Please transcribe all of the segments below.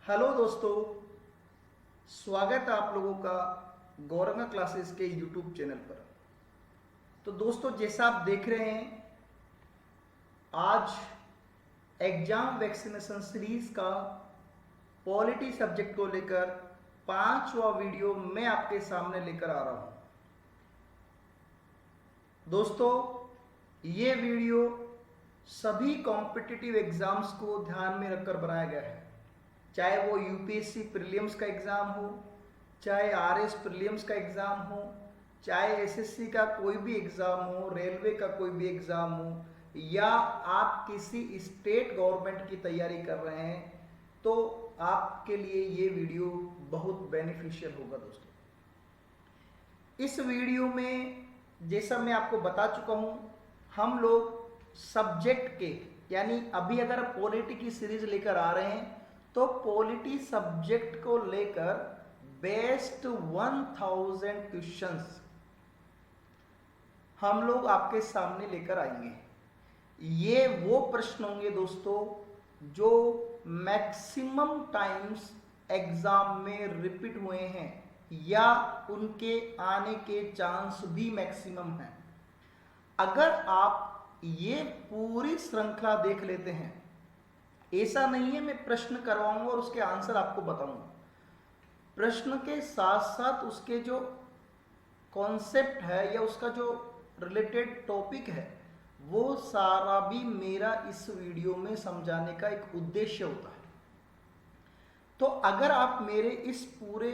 Hello दोस्तों, स्वागत है आप लोगों का गौरंगा क्लासेस के यूट्यूब चैनल पर। तो दोस्तों, जैसा आप देख रहे हैं, आज एग्जाम वैक्सीनेशन सीरीज का पॉलिटी सब्जेक्ट को लेकर 5वां वीडियो मैं आपके सामने लेकर आ रहा हूं। दोस्तों, ये वीडियो सभी कॉम्पिटिटिव एग्जाम्स को ध्यान में रखकर बनाया गया है, चाहे वो यूपीएससी प्रीलिम्स का एग्ज़ाम हो, चाहे आरएस प्रीलिम्स का एग्ज़ाम हो, चाहे एसएससी का कोई भी एग्ज़ाम हो, रेलवे का कोई भी एग्ज़ाम हो, या आप किसी स्टेट गवर्नमेंट की तैयारी कर रहे हैं, तो आपके लिए ये वीडियो बहुत बेनिफिशियल होगा। दोस्तों, इस वीडियो में जैसा मैं आपको बता चुका हूँ, हम लोग सब्जेक्ट के यानी अभी अगर पॉलिटी की सीरीज लेकर आ रहे हैं तो पॉलिटी सब्जेक्ट को लेकर बेस्ट 1000 क्वेश्चंस हम लोग आपके सामने लेकर आएंगे। ये वो प्रश्न होंगे दोस्तों जो मैक्सिमम टाइम्स एग्जाम में रिपीट हुए हैं या उनके आने के चांस भी मैक्सिमम हैं। अगर आप ये पूरी श्रृंखला देख लेते हैं, ऐसा नहीं है मैं प्रश्न करवाऊंगा और उसके आंसर आपको बताऊंगा, प्रश्न के साथ साथ उसके जो कॉन्सेप्ट है या उसका जो रिलेटेड टॉपिक है वो सारा भी मेरा इस वीडियो में समझाने का एक उद्देश्य होता है। तो अगर आप मेरे इस पूरे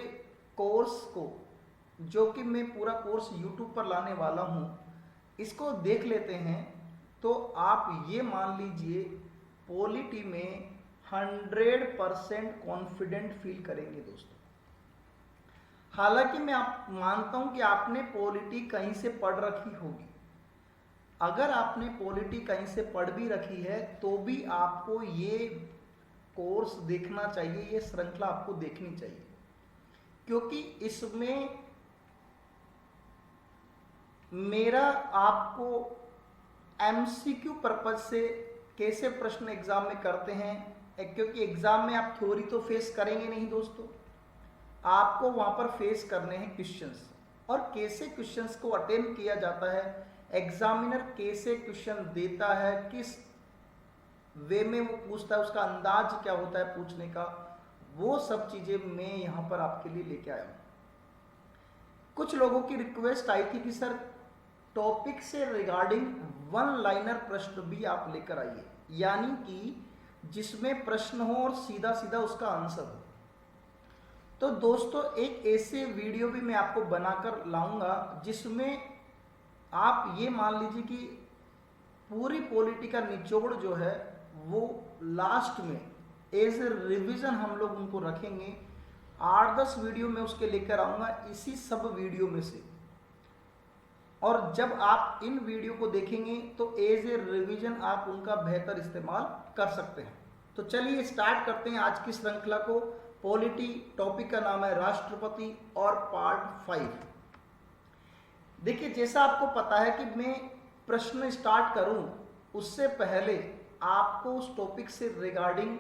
कोर्स को, जो कि मैं पूरा कोर्स यूट्यूब पर लाने वाला हूं, इसको देख लेते हैं तो आप ये मान लीजिए पॉलिटी में 100% कॉन्फिडेंट फील करेंगे। दोस्तों, हालांकि मैं मानता हूं कि आपने पॉलिटी कहीं से पढ़ रखी होगी। अगर आपने पॉलिटी कहीं से पढ़ भी रखी है तो भी आपको ये कोर्स देखना चाहिए, ये श्रृंखला आपको देखनी चाहिए, क्योंकि इसमें मेरा आपको एमसीक्यू पर्पज से कैसे प्रश्न एग्जाम में करते हैं, क्योंकि एग्जाम में आप थ्योरी तो फेस करेंगे नहीं दोस्तों, आपको वहां पर फेस करने हैं क्वेश्चंस, और कैसे क्वेश्चंस को अटेम्प्ट किया जाता है, एग्जामिनर कैसे क्वेश्चन देता है, किस वे में वो पूछता है, उसका अंदाज क्या होता है पूछने का, वो सब चीजें मैं यहां पर आपके लिए लेके आया हूं। कुछ लोगों की रिक्वेस्ट आई थी कि सर टॉपिक से रिगार्डिंग वन लाइनर प्रश्न भी आप लेकर आइए, यानी कि जिसमें प्रश्न हो और सीधा सीधा उसका आंसर हो। तो दोस्तों, एक ऐसे वीडियो भी मैं आपको बनाकर लाऊंगा जिसमें आप ये मान लीजिए कि पूरी पॉलिटी का निचोड़ जो है वो लास्ट में एज ए रिविजन हम लोग उनको रखेंगे। 8-10 वीडियो में उसके लेकर आऊंगा इसी सब वीडियो में से, और जब आप इन वीडियो को देखेंगे तो एज ए रिवीजन आप उनका बेहतर इस्तेमाल कर सकते हैं। तो चलिए स्टार्ट करते हैं आज की श्रृंखला को। पॉलिटी टॉपिक का नाम है राष्ट्रपति और पार्ट 5। देखिए, जैसा आपको पता है कि मैं प्रश्न स्टार्ट करूं उससे पहले आपको उस टॉपिक से रिगार्डिंग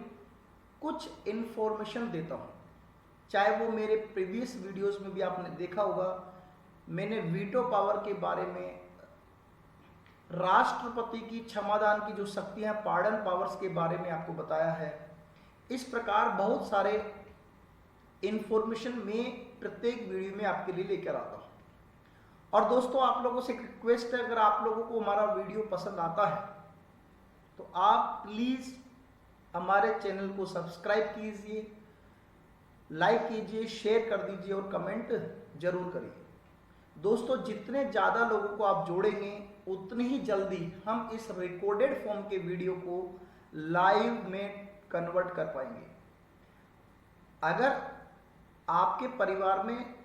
कुछ इंफॉर्मेशन देता हूं। चाहे वो मेरे प्रीवियस वीडियोस में भी आपने देखा होगा, मैंने वीटो पावर के बारे में, राष्ट्रपति की क्षमादान की जो शक्तियां, पार्डन पावर्स के बारे में आपको बताया है। इस प्रकार बहुत सारे इंफॉर्मेशन में प्रत्येक वीडियो में आपके लिए लेकर आता हूं। और दोस्तों, आप लोगों से रिक्वेस्ट है, अगर आप लोगों को हमारा वीडियो पसंद आता है तो आप प्लीज हमारे चैनल को सब्सक्राइब कीजिए, लाइक कीजिए, शेयर कर दीजिए और कमेंट जरूर करिए। दोस्तों, जितने ज़्यादा लोगों को आप जोड़ेंगे उतनी ही जल्दी हम इस रिकॉर्डेड फॉर्म के वीडियो को लाइव में कन्वर्ट कर पाएंगे। अगर आपके परिवार में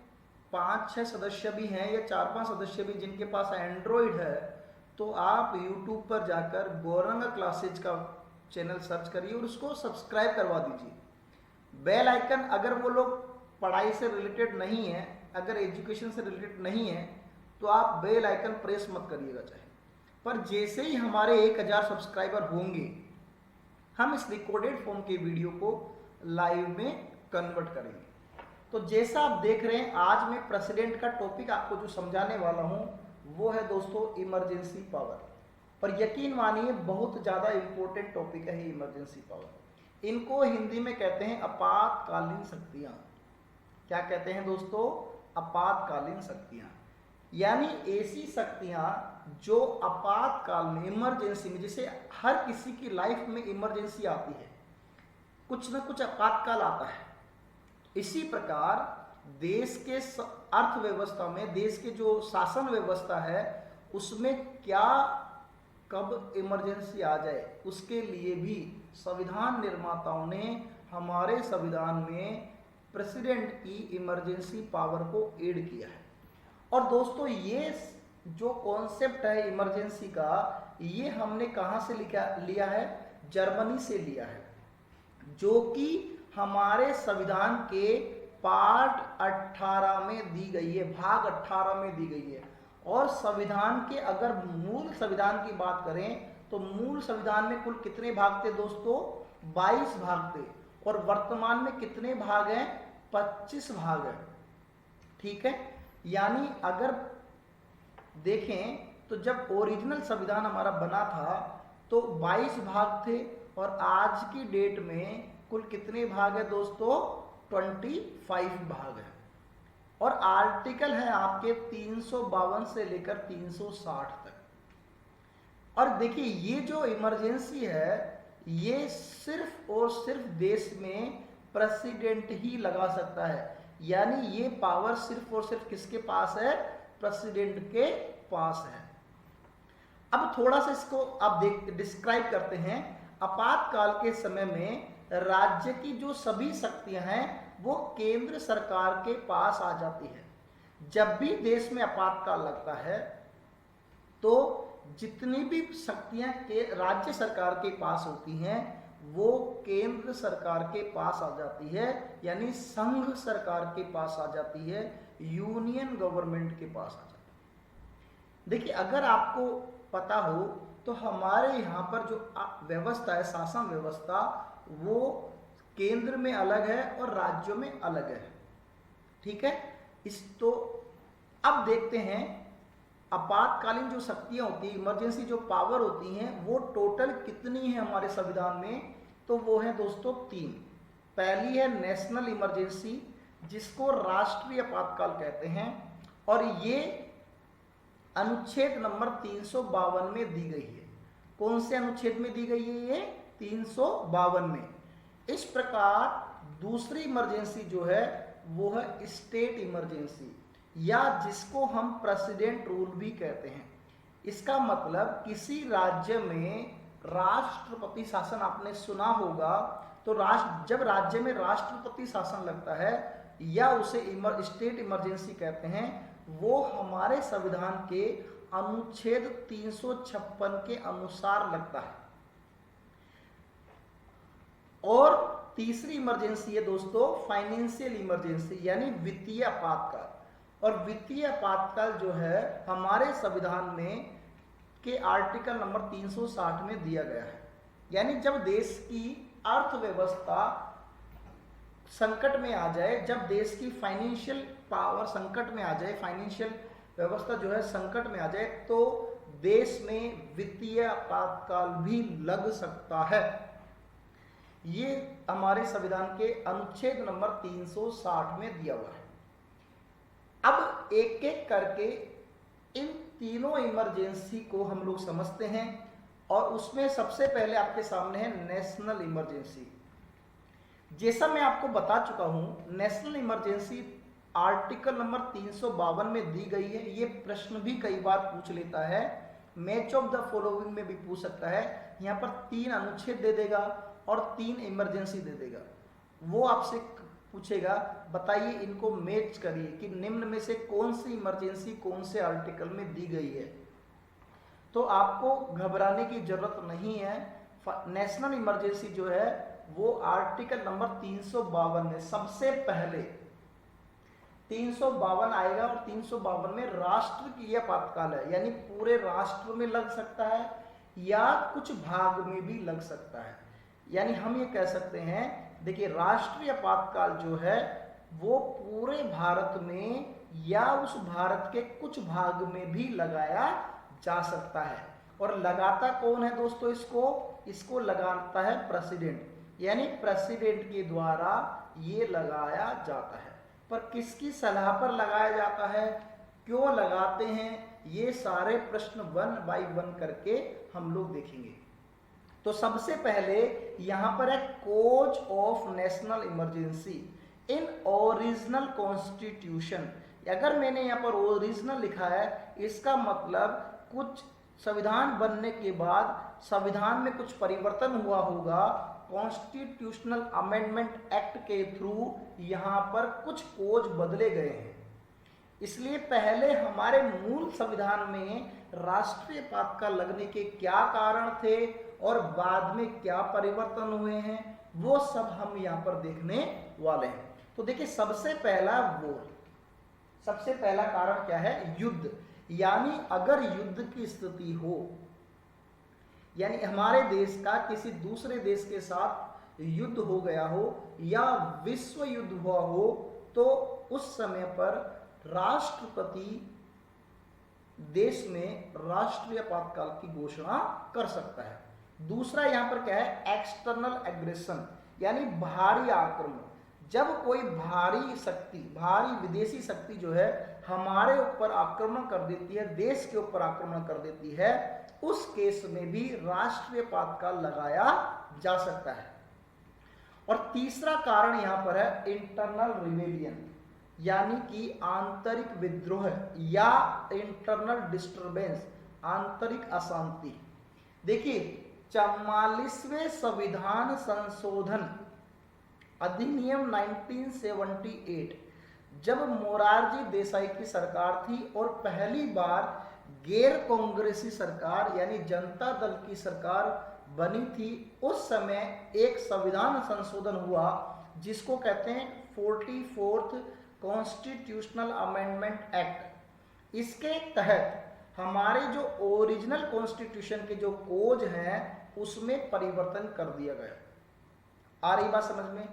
5-6 सदस्य भी हैं या 4-5 सदस्य भी जिनके पास एंड्रॉयड है, तो आप यूट्यूब पर जाकर गौरंगा क्लासेज का चैनल सर्च करिए और उसको सब्सक्राइब करवा दीजिए। बेल आइकन, अगर वो लोग पढ़ाई से रिलेटेड नहीं है, अगर एजुकेशन से रिलेटेड नहीं है, तो आप बेल आइकन प्रेस मत करिएगा चाहे, पर जैसे ही हमारे 1000 सब्सक्राइबर होंगे हम इस रिकॉर्डेड फॉर्म के वीडियो को लाइव में कन्वर्ट करेंगे। तो जैसा आप देख रहे हैं, आज मैं प्रेसिडेंट का टॉपिक आपको जो समझाने वाला हूं वो है दोस्तों इमरजेंसी पावर। और यकीन मानिए बहुत ज़्यादा इंपॉर्टेंट टॉपिक है इमरजेंसी पावर। इनको हिंदी में कहते हैं आपातकालीन शक्तियाँ। क्या कहते हैं दोस्तों? आपातकालीन शक्तियाँ, यानी ऐसी शक्तियाँ जो आपातकाल में, इमरजेंसी में, जैसे हर किसी की लाइफ में इमरजेंसी आती है, कुछ ना कुछ आपातकाल आता है। इसी प्रकार देश के अर्थव्यवस्था में, देश के जो शासन व्यवस्था है उसमें क्या कब इमरजेंसी आ जाए, उसके लिए भी संविधान निर्माताओं ने हमारे संविधान में प्रेसिडेंट की इमरजेंसी पावर को ऐड किया है। और दोस्तों ये जो कॉन्सेप्ट है इमरजेंसी का, ये हमने कहाँ से लिया है? जर्मनी से लिया है, जो कि हमारे संविधान के पार्ट 18 में दी गई है, भाग 18 में दी गई है। और संविधान के अगर मूल संविधान की बात करें तो मूल संविधान में कुल कितने भाग थे दोस्तों? 22 भाग थे। और वर्तमान में कितने भाग हैं? 25 भाग हैं। ठीक है, यानी अगर देखें तो जब ओरिजिनल संविधान हमारा बना था तो 22 भाग थे, और आज की डेट में कुल कितने भाग है दोस्तों? 25 भाग है। और आर्टिकल है आपके 352 से लेकर 360 तक। और देखिए ये जो इमरजेंसी है ये सिर्फ और सिर्फ देश में प्रेसिडेंट ही लगा सकता है, यानी ये पावर सिर्फ और सिर्फ किसके पास है? प्रेसिडेंट के पास है। अब थोड़ा सा इसको आप डिस्क्राइब करते हैं। आपातकाल के समय में राज्य की जो सभी शक्तियां हैं वो केंद्र सरकार के पास आ जाती है। जब भी देश में आपातकाल लगता है तो जितनी भी शक्तियां के राज्य सरकार के पास होती हैं वो केंद्र सरकार के पास आ जाती है, यानी संघ सरकार के पास आ जाती है, यूनियन गवर्नमेंट के पास आ जाती है। देखिए अगर आपको पता हो तो हमारे यहाँ पर जो व्यवस्था है, शासन व्यवस्था, वो केंद्र में अलग है और राज्यों में अलग है। ठीक है, तो अब देखते हैं आपातकालीन जो शक्तियां होती है, इमरजेंसी जो पावर होती हैं, वो टोटल कितनी है हमारे संविधान में? तो वो है दोस्तों 3। पहली है नेशनल इमरजेंसी, जिसको राष्ट्रीय आपातकाल कहते हैं, और ये अनुच्छेद नंबर 352 में दी गई है। कौन से अनुच्छेद में दी गई है? ये 352 में। इस प्रकार दूसरी इमरजेंसी जो है वो है स्टेट इमरजेंसी, या जिसको हम प्रेसिडेंट रूल भी कहते हैं। इसका मतलब किसी राज्य में राष्ट्रपति शासन, आपने सुना होगा, तो जब राज्य में राष्ट्रपति शासन लगता है या उसे स्टेट इमरजेंसी कहते हैं, वो हमारे संविधान के अनुच्छेद 356 के अनुसार लगता है। और तीसरी इमरजेंसी है दोस्तों फाइनेंशियल इमरजेंसी, यानी वित्तीय आपातकाल। और वित्तीय आपातकाल जो है हमारे संविधान में के आर्टिकल नंबर 360 में दिया गया है, यानी जब देश की अर्थव्यवस्था संकट में आ जाए, जब देश की फाइनेंशियल पावर संकट में आ जाए, फाइनेंशियल व्यवस्था जो है संकट में आ जाए, तो देश में वित्तीय आपातकाल भी लग सकता है। ये हमारे संविधान के अनुच्छेद नंबर 360 में दिया हुआ है। अब एक एक करके इन तीनों इमरजेंसी को हम लोग समझते हैं, और उसमें सबसे पहले आपके सामने है नेशनल इमरजेंसी। जैसा मैं आपको बता चुका हूं, नेशनल इमरजेंसी आर्टिकल नंबर 352 में दी गई है। ये प्रश्न भी कई बार पूछ लेता है, मैच ऑफ द फॉलोइंग में भी पूछ सकता है। यहाँ पर 3 अनुच्छेद दे देगा और 3 इमरजेंसी दे देगा। वो आपसे पूछेगा बताइए इनको मैच करिए कि निम्न में से कौन सी इमरजेंसी कौन से आर्टिकल में दी गई है। तो आपको घबराने की जरूरत नहीं है। नेशनल इमरजेंसी जो है वो आर्टिकल नंबर 352 में सबसे पहले 352 आएगा, और 352 में राष्ट्र की आपातकाल है, यानी पूरे राष्ट्र में लग सकता है या कुछ भाग में भी लग सकता है। यानी हम ये कह सकते हैं देखिए राष्ट्रीय आपातकाल जो है वो पूरे भारत में या उस भारत के कुछ भाग में भी लगाया जा सकता है। और लगाता कौन है दोस्तों? इसको लगाता है प्रेसिडेंट, यानी प्रेसिडेंट के द्वारा ये लगाया जाता है। पर किसकी सलाह पर लगाया जाता है, क्यों लगाते हैं, ये सारे प्रश्न 1 बाय 1 करके हम लोग देखेंगे। तो सबसे पहले यहां पर है clause of national emergency in original constitution. अगर मैंने यहाँ पर ओरिजिनल लिखा है, इसका मतलब कुछ संविधान बनने के बाद संविधान में कुछ परिवर्तन हुआ होगा, कॉन्स्टिट्यूशनल अमेंडमेंट एक्ट के थ्रू यहाँ पर कुछ कोज बदले गए हैं। इसलिए पहले हमारे मूल संविधान में राष्ट्रीय आपातकाल लगने के क्या कारण थे और बाद में क्या परिवर्तन हुए हैं, वो सब हम यहाँ पर देखने वाले हैं। तो देखिए सबसे पहला सबसे पहला कारण क्या है? युद्ध। यानी अगर युद्ध की स्थिति हो, यानी हमारे देश का किसी दूसरे देश के साथ युद्ध हो गया हो या विश्व युद्ध हुआ हो, तो उस समय पर राष्ट्रपति देश में राष्ट्रीय आपातकाल की घोषणा कर सकता है। दूसरा यहां पर क्या है? एक्सटर्नल एग्रेशन, यानी बाहरी आक्रमण। जब कोई भारी विदेशी शक्ति जो है हमारे ऊपर आक्रमण कर देती है, देश के ऊपर आक्रमण कर देती है, उस केस में भी राष्ट्रीय आपातकाल लगाया जा सकता है। और तीसरा कारण यहां पर है इंटरनल रिबेलियन, यानी कि आंतरिक विद्रोह या इंटरनल डिस्टरबेंस, आंतरिक अशांति। देखिए 44वें संविधान संशोधन अधिनियम 1978, जब मोरारजी देसाई की सरकार थी और पहली बार गैर कांग्रेसी सरकार यानी जनता दल की सरकार बनी थी, उस समय एक संविधान संशोधन हुआ जिसको कहते हैं 44th कॉन्स्टिट्यूशनल अमेंडमेंट एक्ट। इसके तहत हमारे जो ओरिजिनल कॉन्स्टिट्यूशन के जो कोज हैं उसमें परिवर्तन कर दिया गया। आ रही बात समझ में?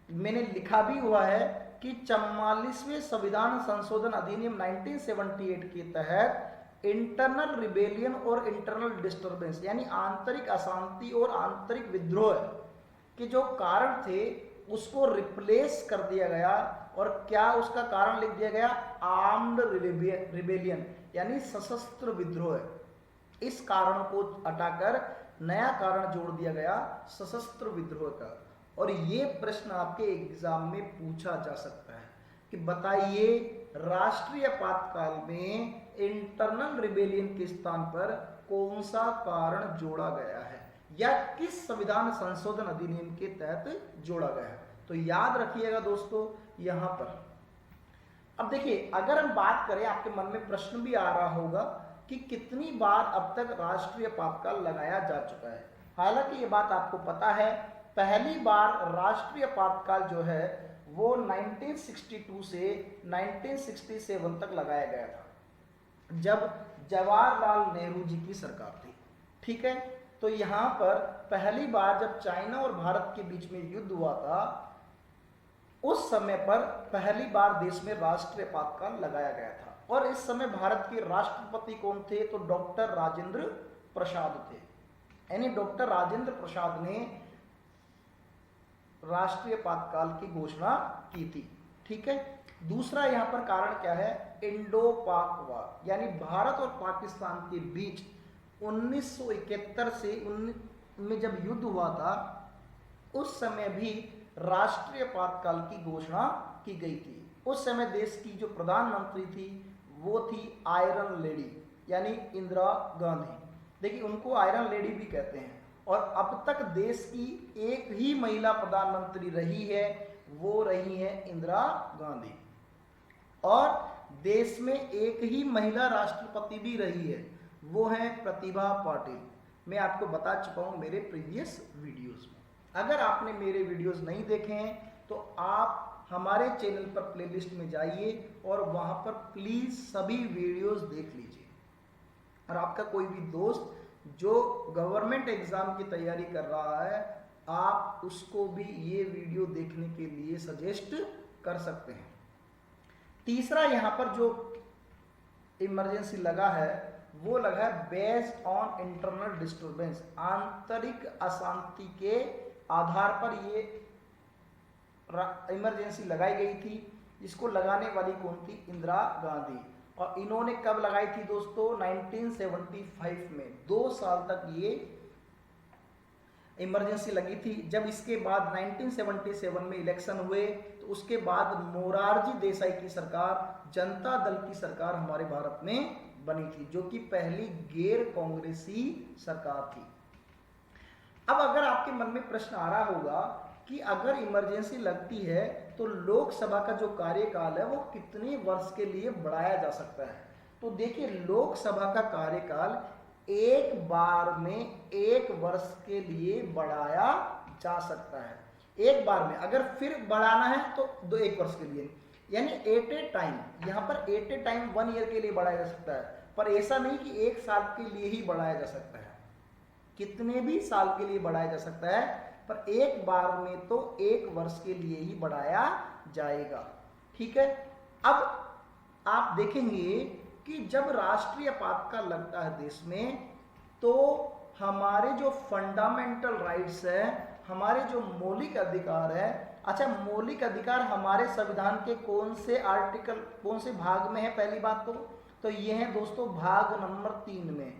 मैंने लिखा भी हुआ है कि 44वें संविधान संशोधन अधिनियम 1978 के तहत इंटरनल रिबेलियन और इंटरनल डिस्टरबेंस, यानी आंतरिक अशांति और आंतरिक विद्रोह के जो कारण थे उसको रिप्लेस कर दिया गया। और क्या उसका कारण लिख दिया गया? आर्म्ड रिबेलियन, यानी सशस्त्र विद्रोह। इस कारण को हटाकर नया कारण जोड़ दिया गया सशस्त्र विद्रोह का। और ये प्रश्न आपके एग्जाम में पूछा जा सकता है कि बताइए राष्ट्रीय आपातकाल में इंटरनल रिबेलियन के स्थान पर कौन सा कारण जोड़ा गया है या किस संविधान संशोधन अधिनियम के तहत जोड़ा गया है। तो याद रखिएगा दोस्तों यहां पर। अब देखिए अगर हम बात करें, आपके मन में प्रश्न भी आ रहा होगा कि कितनी बार अब तक राष्ट्रीय आपातकाल लगाया जा चुका है। हालांकि ये बात आपको पता है, पहली बार राष्ट्रीय आपातकाल जो है वो 1962 से 1967 तक लगाया गया था, जब जवाहरलाल नेहरू जी की सरकार थी। ठीक है, तो यहां पर पहली बार जब चाइना और भारत के बीच में युद्ध हुआ था, उस समय पर पहली बार देश में राष्ट्रीय आपातकाल लगाया गया था। और इस समय भारत के राष्ट्रपति कौन थे? तो डॉक्टर राजेंद्र प्रसाद थे। यानी डॉक्टर राजेंद्र प्रसाद ने राष्ट्रीय आपातकाल की घोषणा की थी। ठीक है, दूसरा यहां पर कारण क्या है? इंडो पाक वार, यानी भारत और पाकिस्तान के बीच 1971 से 19 में जब युद्ध हुआ था, उस समय भी राष्ट्रीय आपातकाल की घोषणा की गई थी। उस समय देश की जो प्रधानमंत्री थी वो थी आयरन लेडी, यानी इंदिरा गांधी। देखिए उनको आयरन लेडी भी कहते हैं। और अब तक देश की एक ही महिला प्रधानमंत्री रही है, वो रही है इंदिरा गांधी। और देश में एक ही महिला राष्ट्रपति भी रही है, वो है प्रतिभा पाटिल। मैं आपको बता चुका हूं मेरे प्रीवियस वीडियोस में। अगर आपने मेरे वीडियोस नहीं देखे हैं तो आप हमारे चैनल पर प्लेलिस्ट में जाइए और वहां पर प्लीज सभी वीडियोस देख लीजिए। और आपका कोई भी दोस्त जो गवर्नमेंट एग्जाम की तैयारी कर रहा है, आप उसको भी ये वीडियो देखने के लिए सजेस्ट कर सकते हैं। तीसरा यहाँ पर जो इमरजेंसी लगा है वो लगा है बेस्ड ऑन इंटरनल डिस्टर्बेंस, आंतरिक अशांति के आधार पर ये इमरजेंसी लगाई गई थी। इसको लगाने वाली कौन थी? इंदिरा गांधी। और इन्होंने कब लगाई थी दोस्तों? 1975 में। 2 साल तक ये इमरजेंसी लगी थी। जब इसके बाद 1977 में इलेक्शन हुए तो उसके बाद मोरारजी देसाई की सरकार, जनता दल की सरकार हमारे भारत में बनी थी, जो कि पहली गैर कांग्रेसी सरकार थी। अब अगर आपके मन में प्रश्न आ रहा होगा कि अगर इमरजेंसी लगती है तो लोकसभा का जो कार्यकाल है वो कितने वर्ष के लिए बढ़ाया जा सकता है? तो देखिए, लोकसभा का कार्यकाल एक बार में 1 वर्ष के लिए बढ़ाया जा सकता है। एक बार में अगर फिर बढ़ाना है तो 1 वर्ष के लिए, यानी एट ए टाइम। यहाँ पर एट ए टाइम 1 ईयर के लिए बढ़ाया जा सकता है, पर ऐसा नहीं कि 1 साल के लिए ही बढ़ाया जा सकता है। कितने भी साल के लिए बढ़ाया जा सकता है, पर एक बार में तो 1 वर्ष के लिए ही बढ़ाया जाएगा। ठीक है। अब आप देखेंगे कि जब राष्ट्रीय आपातकाल लगता है देश में, तो हमारे जो फंडामेंटल राइट्स है, हमारे जो मौलिक अधिकार है, अच्छा, मौलिक अधिकार हमारे संविधान के कौन से आर्टिकल, कौन से भाग में है? पहली बात तो ये है दोस्तों भाग नंबर 3 में।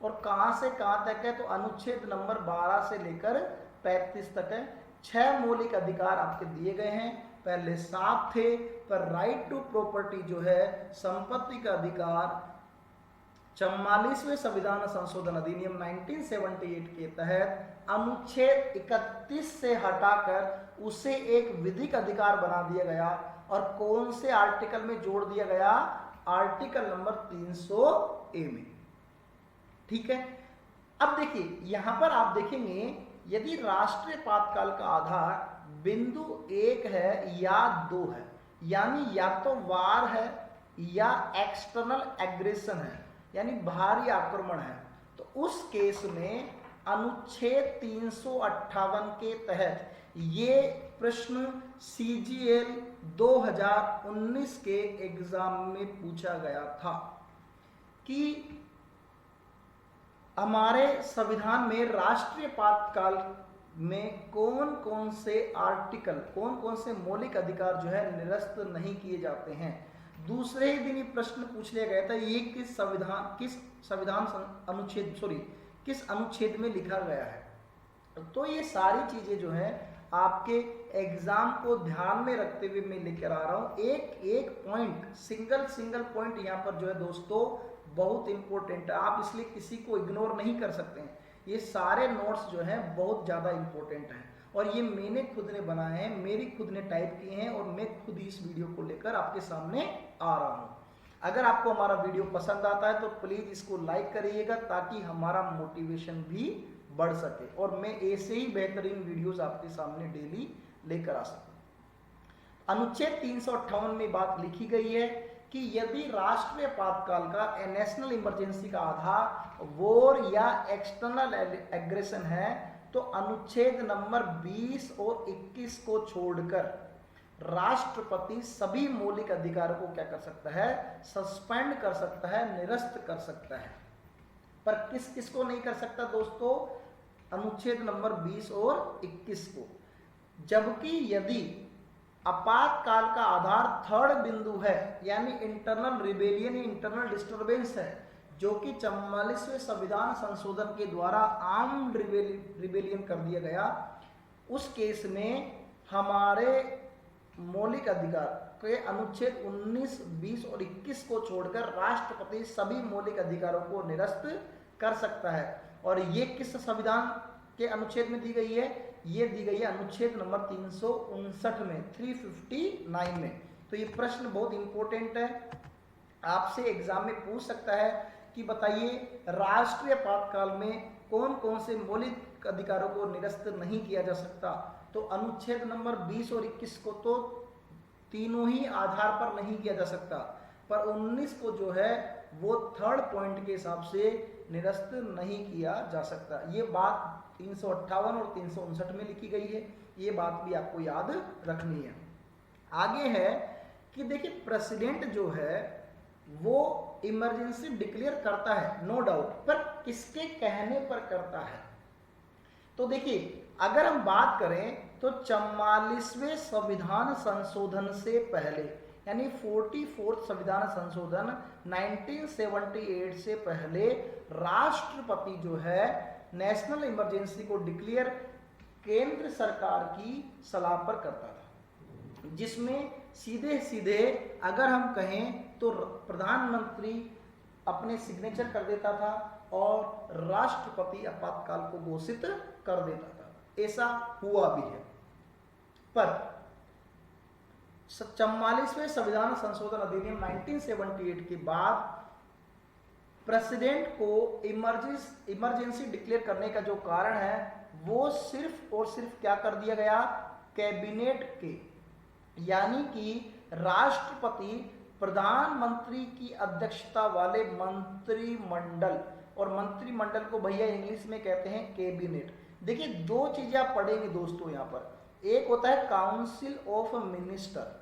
और कहां से कहां तक है? तो अनुच्छेद नंबर 12 से लेकर 35 तक है। 6 मौलिक अधिकार आपके दिए गए हैं, पहले 7 थे, पर राइट टू प्रॉपर्टी जो है, संपत्ति का अधिकार, 44वें संविधान संशोधन अधिनियम 1978 के तहत अनुच्छेद 31 से हटाकर उसे एक विधिक अधिकार बना दिया गया। और कौन से आर्टिकल में जोड़ दिया गया? आर्टिकल नंबर 300A में। ठीक है। अब देखिए, यहां पर आप देखेंगे, यदि राष्ट्रीय आपातकाल का आधार बिंदु 1 है या 2 है, यानी या तो वार है या एक्सटर्नल एग्रेशन है, यानी बाहरी आक्रमण है, तो उस केस में अनुच्छेद 358 के तहत ये प्रश्न CGL 2019 के एग्जाम में पूछा गया था कि हमारे संविधान में राष्ट्रीय आपातकाल में कौन कौन से आर्टिकल, कौन कौन से मौलिक अधिकार जो है निरस्त नहीं किए जाते हैं। दूसरे ही दिन ये प्रश्न पूछ लिया गया था, ये किस संविधान अनुच्छेद किस अनुच्छेद में लिखा गया है। तो ये सारी चीजें जो है आपके एग्जाम को ध्यान में रखते हुए मैं लेकर आ रहा हूं। एक एक पॉइंट, सिंगल पॉइंट यहाँ पर जो है दोस्तों बहुत इंपॉर्टेंट है, आप इसलिए किसी को इग्नोर नहीं कर सकते हैं। ये सारे नोट्स जो हैं बहुत ज़्यादा इंपॉर्टेंट हैं और ये मैंने खुद ने बनाए हैं, मेरी खुद ने टाइप किए हैं और मैं खुद इस वीडियो को लेकर आपके सामने आ रहा हूँ। अगर आपको हमारा वीडियो पसंद आता है तो प्लीज़ इसको लाइक करिएगा ताकि हमारा मोटिवेशन भी बढ़ सके और मैं ऐसे ही बेहतरीन वीडियोस आपके सामने डेली लेकर आ सकूं। अनुच्छेद 358 में बात लिखी गई है कि यदि राष्ट्रीय आपातकाल का नेशनल इमरजेंसी का आधार वॉर या एक्सटर्नल एग्रेशन है तो अनुच्छेद नंबर 20 और 21 को छोड़कर राष्ट्रपति सभी मौलिक अधिकारों को क्या कर सकता है? सस्पेंड कर सकता है, निरस्त कर सकता है। पर किस किस को नहीं कर सकता दोस्तों? अनुच्छेद नंबर 20 और 21 को। जबकि यदि आपातकाल का आधार थर्ड बिंदु है यानी इंटरनल रिबेलियन, इंटरनल डिस्टर्बेंस है, जो कि 44वें संविधान संशोधन के द्वारा आर्म्ड रिबेलियन कर दिया गया, उस केस में हमारे मौलिक अधिकार के अनुच्छेद 19, 20 और 21 को छोड़कर राष्ट्रपति सभी मौलिक अधिकारों को निरस्त कर सकता है। और ये किस संविधान के अनुच्छेद में दी गई है? ये दी गई है अनुच्छेद नंबर 359 में, 359 में। तो ये प्रश्न बहुत इंपॉर्टेंट है, आपसे एग्जाम में पूछ सकता है कि बताइए राष्ट्रीय आपातकाल में कौन कौन से मौलिक अधिकारों को निरस्त नहीं किया जा सकता। तो अनुच्छेद नंबर 20 और 21 को तो तीनों ही आधार पर नहीं किया जा सकता, पर 19 को जो है वो थर्ड पॉइंट के हिसाब से निरस्त नहीं किया जा सकता। ये बात 358 और 359 में लिखी गई है। ये बात भी आपको याद रखनी है। आगे है कि देखिए प्रेसिडेंट जो है वो इमरजेंसी डिक्लेयर करता है, नो डाउट, पर किसके कहने पर करता है? तो देखिए अगर हम बात करें तो 44वें संविधान संशोधन से पहले, यानी 44th संविधान संशोधन 1978 से पहले राष्ट्रपति जो है नेशनल इमरजेंसी को डिक्लेयर केंद्र सरकार की सलाह पर करता था, जिसमें सीधे सीधे अगर हम कहें तो प्रधानमंत्री अपने सिग्नेचर कर देता था और राष्ट्रपति आपातकाल को घोषित कर देता था। ऐसा हुआ भी है। पर 44वें संविधान संशोधन अधिनियम 1978 के बाद प्रेसिडेंट को इमरजेंसी डिक्लेयर करने का जो कारण है वो सिर्फ और सिर्फ क्या कर दिया गया, कैबिनेट के, यानी कि राष्ट्रपति प्रधानमंत्री की अध्यक्षता वाले मंत्रिमंडल, और मंत्रिमंडल को भैया इंग्लिश में कहते हैं कैबिनेट। देखिए दो चीजें आप पढ़ेंगे दोस्तों यहाँ पर, एक होता है काउंसिल ऑफ मिनिस्टर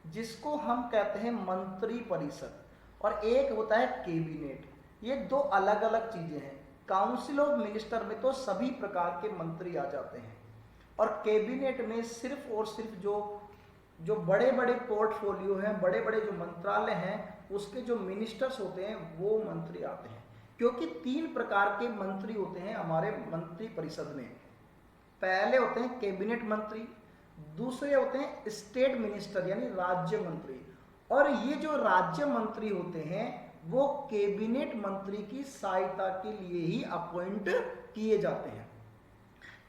जिसको हम कहते हैं मंत्री परिषद, और एक होता है कैबिनेट। ये दो अलग अलग चीजें हैं। काउंसिल ऑफ मिनिस्टर में तो सभी प्रकार के मंत्री आ जाते हैं और कैबिनेट में सिर्फ और सिर्फ जो बड़े बड़े पोर्टफोलियो हैं, बड़े बड़े जो मंत्रालय हैं, उसके जो मिनिस्टर्स होते हैं वो मंत्री आते हैं। क्योंकि 3 प्रकार के मंत्री होते हैं हमारे मंत्री परिषद में। पहले होते हैं कैबिनेट मंत्री, दूसरे होते हैं स्टेट मिनिस्टर यानी राज्य मंत्री, और ये जो राज्य मंत्री होते हैं वो कैबिनेट मंत्री की सहायता के लिए ही अपॉइंट किए जाते हैं।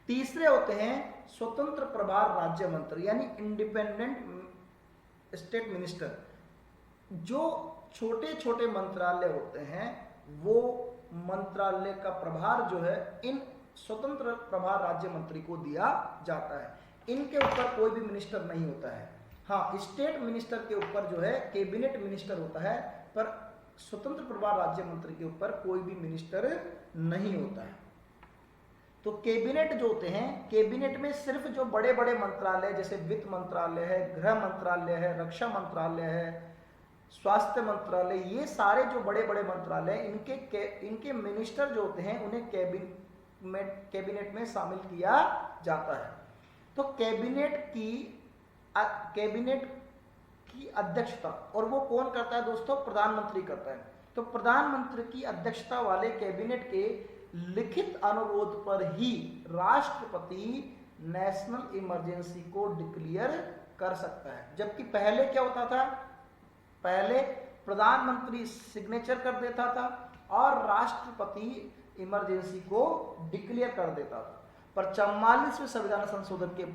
तीसरे होते हैं स्वतंत्र प्रभार राज्य मंत्री यानी इंडिपेंडेंट स्टेट मिनिस्टर। जो छोटे छोटे मंत्रालय होते हैं वो मंत्रालय का प्रभार जो है इन स्वतंत्र प्रभार राज्य मंत्री को दिया जाता है। इनके ऊपर कोई भी मिनिस्टर नहीं होता है। हाँ, स्टेट मिनिस्टर के ऊपर जो है कैबिनेट मिनिस्टर होता है, पर स्वतंत्र प्रभार राज्य मंत्री के ऊपर कोई भी मिनिस्टर नहीं होता है। तो कैबिनेट जो होते हैं, कैबिनेट में सिर्फ जो बड़े बड़े मंत्रालय जैसे वित्त मंत्रालय है, गृह मंत्रालय है, रक्षा मंत्रालय है, स्वास्थ्य मंत्रालय, ये सारे जो बड़े बड़े मंत्रालय इनके मिनिस्टर जो होते हैं उन्हें कैबिनेट में शामिल किया जाता है। तो कैबिनेट की अध्यक्षता, और वो कौन करता है दोस्तों? प्रधानमंत्री करता है। तो प्रधानमंत्री की अध्यक्षता वाले कैबिनेट के लिखित अनुरोध पर ही राष्ट्रपति नेशनल इमरजेंसी को डिक्लेयर कर सकता है। जबकि पहले क्या होता था? पहले प्रधानमंत्री सिग्नेचर कर देता था और राष्ट्रपति इमरजेंसी को डिक्लेयर कर देता था। पर 44वें संविधान संशोधन के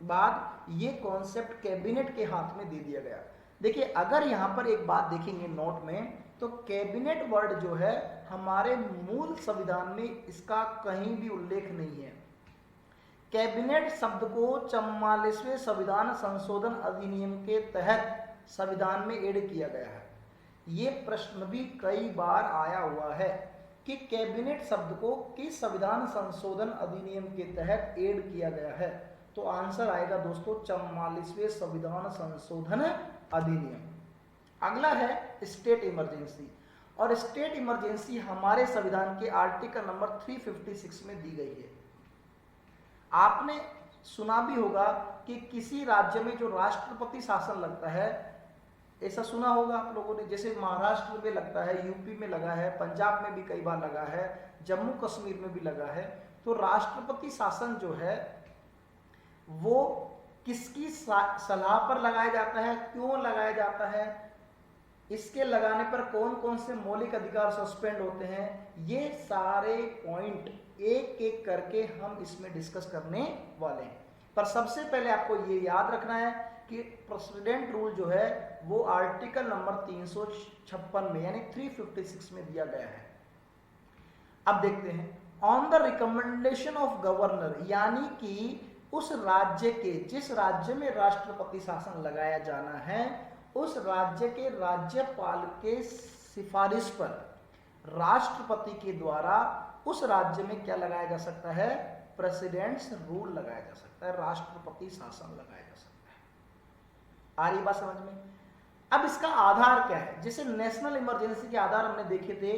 बाद ये कॉन्सेप्ट कैबिनेट के हाथ में दे दिया गया। देखिए अगर यहाँ पर एक बात देखेंगे नोट में, तो कैबिनेट वर्ड जो है हमारे मूल संविधान में इसका कहीं भी उल्लेख नहीं है। कैबिनेट शब्द को 44वें संविधान संशोधन अधिनियम के तहत संविधान में ऐड किया गया है। ये प्रश्न भी कई बार आया हुआ है कि कैबिनेट शब्द को किस संविधान संशोधन अधिनियम के तहत ऐड किया गया है। तो आंसर आएगा दोस्तों 44वें संविधान संशोधन अधिनियम। अगला है स्टेट इमरजेंसी, और स्टेट इमरजेंसी हमारे संविधान के आर्टिकल नंबर 356 में दी गई है। आपने सुना भी होगा कि किसी राज्य में जो राष्ट्रपति शासन लगता है, ऐसा सुना होगा आप लोगों ने, जैसे महाराष्ट्र में लगता है, यूपी में लगा है, पंजाब में भी कई बार लगा है, जम्मू कश्मीर में भी लगा है। तो राष्ट्रपति शासन जो है वो किसकी सलाह पर लगाया जाता है, क्यों लगाया जाता है, इसके लगाने पर कौन कौन से मौलिक अधिकार सस्पेंड होते हैं, ये सारे पॉइंट एक एक करके हम इसमें डिस्कस करने वाले हैं। पर सबसे पहले आपको ये याद रखना है कि प्रेसिडेंट रूल जो है वो आर्टिकल नंबर 356 में यानी 356 में दिया गया है। अब देखते हैं, on the recommendation of governor, यानी कि उस राज्य के, जिस राज्य में राष्ट्रपति शासन लगाया जाना है, उस राज्य के राज्यपाल के सिफारिश पर राष्ट्रपति के द्वारा उस राज्य में क्या लगाया जा सकता है, प्रेसिडेंट्स रूल लगाया जा सकता है, राष्ट्रपति शासन लगाया जा सकता है। आ रही बात समझ में? अब इसका आधार क्या है? जैसे नेशनल इमरजेंसी के आधार हमने देखे थे,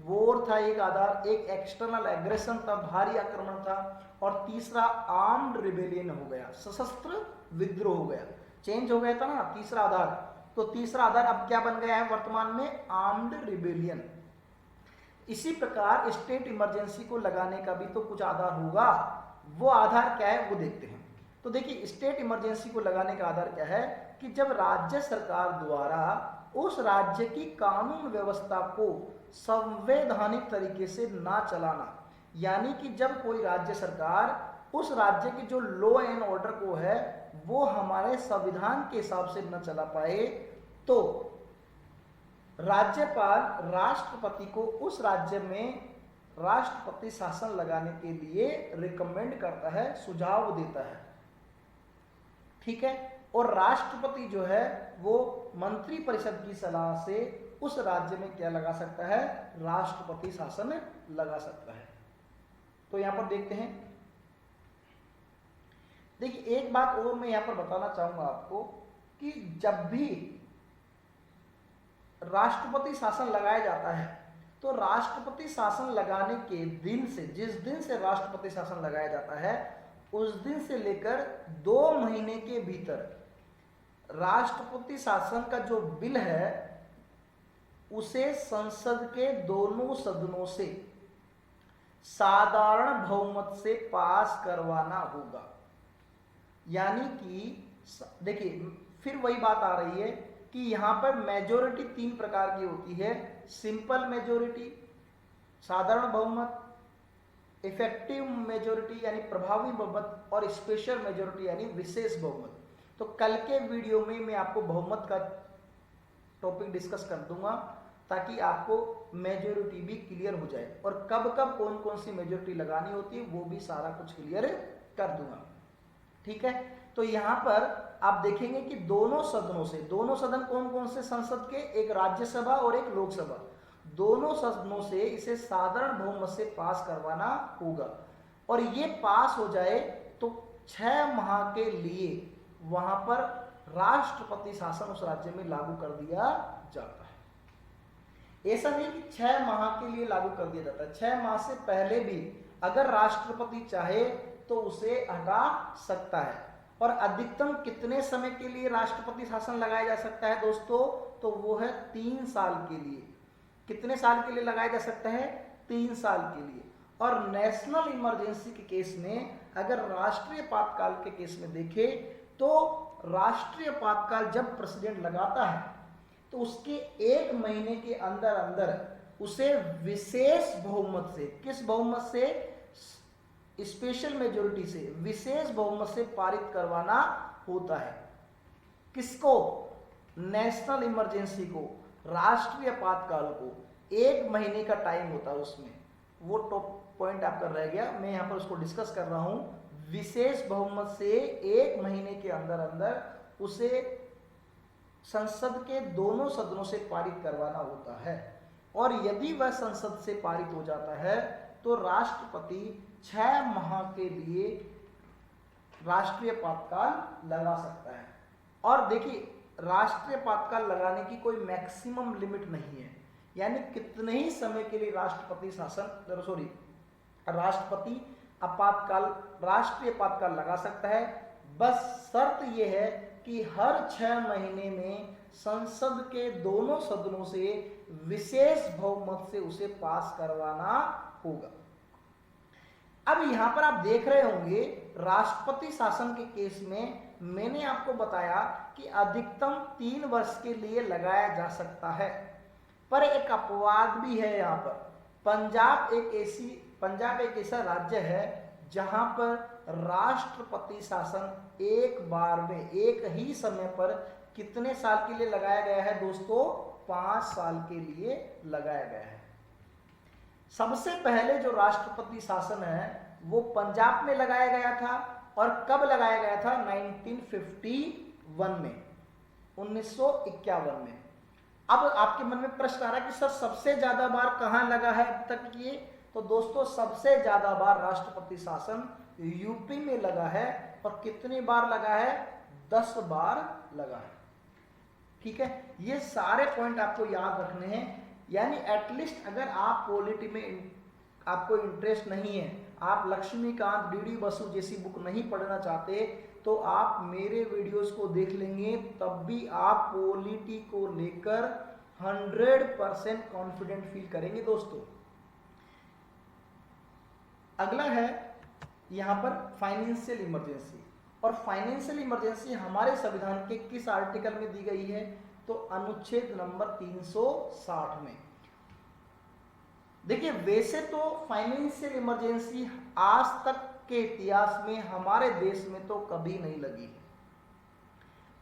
वॉर था एक आधार, एक एक्सटर्नल एग्रेशन था, भारी आक्रमण था, और तीसरा आर्म्ड रिबेलियन हो गया, सशस्त्र विद्रोह हो गया, चेंज हो गया था ना तीसरा आधार। तो तीसरा आधार अब क्या बन गया है वर्तमान में, आर्म्ड रिबेलियन। इसी प्रकार स्टेट इमरजेंसी को लगाने का भी तो कुछ आधार होगा, वो आधार क्या है वो देखते हैं। तो देखिए स्टेट इमरजेंसी को लगाने का आधार क्या है कि जब राज्य सरकार द्वारा उस राज्य की कानून व्यवस्था को संवैधानिक तरीके से ना चलाना, यानी कि जब कोई राज्य सरकार उस राज्य की जो लॉ एंड ऑर्डर को है वो हमारे संविधान के हिसाब से न चला पाए, तो राज्यपाल राष्ट्रपति को उस राज्य में राष्ट्रपति शासन लगाने के लिए रिकमेंड करता है, सुझाव देता है, ठीक है। और राष्ट्रपति जो है वो मंत्री परिषद की सलाह से उस राज्य में क्या लगा सकता है, राष्ट्रपति शासन लगा सकता है। तो यहां पर देखते हैं, देखिए एक बात और मैं यहां पर बताना चाहूंगा आपको कि जब भी राष्ट्रपति शासन लगाया जाता है तो राष्ट्रपति शासन लगाने के दिन से, जिस दिन से राष्ट्रपति शासन लगाया जाता है उस दिन से लेकर 2 महीने के भीतर राष्ट्रपति शासन का जो बिल है उसे संसद के दोनों सदनों से साधारण बहुमत से पास करवाना होगा। यानी कि देखिए फिर वही बात आ रही है कि यहां पर मेजोरिटी 3 प्रकार की होती है, सिंपल मेजोरिटी, साधारण बहुमत, इफेक्टिव मेजोरिटी यानी प्रभावी बहुमत, और स्पेशल मेजोरिटी यानी विशेष बहुमत। तो कल के वीडियो में मैं आपको बहुमत का टॉपिक डिस्कस कर दूंगा ताकि आपको मेजोरिटी भी क्लियर हो जाए, और कब कब कौन कौन सी मेजोरिटी लगानी होती है वो भी सारा कुछ क्लियर कर दूंगा, ठीक है। तो यहां पर आप देखेंगे कि दोनों सदनों से, दोनों सदन कौन कौन से संसद के, एक राज्यसभा और एक लोकसभा, दोनों सदनों से इसे साधारण बहुमत से पास करवाना होगा। और ये पास हो जाए तो 6 माह के लिए वहां पर राष्ट्रपति शासन उस राज्य में लागू कर दिया जाता है। ऐसा नहीं कि 6 माह के लिए लागू कर दिया जाता है, 6 माह से पहले भी अगर राष्ट्रपति चाहे तो उसे हटा सकता है। और अधिकतम कितने समय के लिए राष्ट्रपति शासन लगाया जा सकता है दोस्तों, तो वो है 3 साल के लिए। कितने साल के लिए लगाया जा सकता है, 3 साल के लिए। और नेशनल इमरजेंसी के केस में, अगर राष्ट्रीय आपातकाल के केस में देखें तो राष्ट्रीय आपातकाल जब प्रेसिडेंट लगाता है तो उसके 1 महीने के अंदर अंदर उसे विशेष बहुमत से, किस बहुमत से, स्पेशल मेजोरिटी से, विशेष बहुमत से पारित करवाना होता है। किसको, नेशनल इमरजेंसी को, राष्ट्रीय आपातकाल को 1 महीने का टाइम होता है उसमें। वो टॉप पॉइंट आपका रह गया, मैं यहां पर उसको डिस्कस कर रहा हूं। विशेष बहुमत से 1 महीने के अंदर अंदर उसे संसद के दोनों सदनों से पारित करवाना होता है। और यदि वह संसद से पारित हो जाता है तो राष्ट्रपति 6 माह के लिए राष्ट्रीय आपातकाल लगा सकता है। और देखिए राष्ट्रीय आपातकाल लगाने की कोई मैक्सिमम लिमिट नहीं है, यानी कितने ही समय के लिए राष्ट्रपति आपातकाल, राष्ट्रीय आपातकाल लगा सकता है। बस शर्त यह है कि हर 6 महीने में संसद के दोनों सदनों से विशेष बहुमत से उसे पास करवाना होगा। अब यहां पर आप देख रहे होंगे राष्ट्रपति शासन के केस में मैंने आपको बताया कि अधिकतम 3 वर्ष के लिए लगाया जा सकता है, पर एक अपवाद भी है यहाँ पर। पंजाब एक ऐसा राज्य है जहां पर राष्ट्रपति शासन एक बार में, एक ही समय पर कितने साल के लिए लगाया गया है दोस्तों, 5 साल के लिए लगाया गया है। सबसे पहले जो राष्ट्रपति शासन है वो पंजाब में लगाया गया था, और कब लगाया गया था, 1951 में, 1951 में। अब आपके मन में प्रश्न आ रहा है कि सर सबसे ज्यादा बार कहां लगा है अब तक ये, तो दोस्तों सबसे ज्यादा बार राष्ट्रपति शासन यूपी में लगा है, और कितनी बार लगा है? 10 बार लगा है। ठीक है, ये सारे पॉइंट आपको याद रखने हैं। यानी एटलीस्ट अगर आप पॉलिटी में आपको इंटरेस्ट नहीं है, आप लक्ष्मीकांत डीडी बसु जैसी बुक नहीं पढ़ना चाहते, तो आप मेरे वीडियोस को देख लेंगे, तब भी आप पॉलिटी को लेकर 100% कॉन्फिडेंट फील करेंगे दोस्तों। अगला है यहां पर फाइनेंशियल इमरजेंसी। और फाइनेंशियल इमरजेंसी हमारे संविधान के किस आर्टिकल में दी गई है? तो अनुच्छेद नंबर 360 में। देखिए, वैसे तो फाइनेंशियल इमरजेंसी आज तक के इतिहास में हमारे देश में तो कभी नहीं लगी,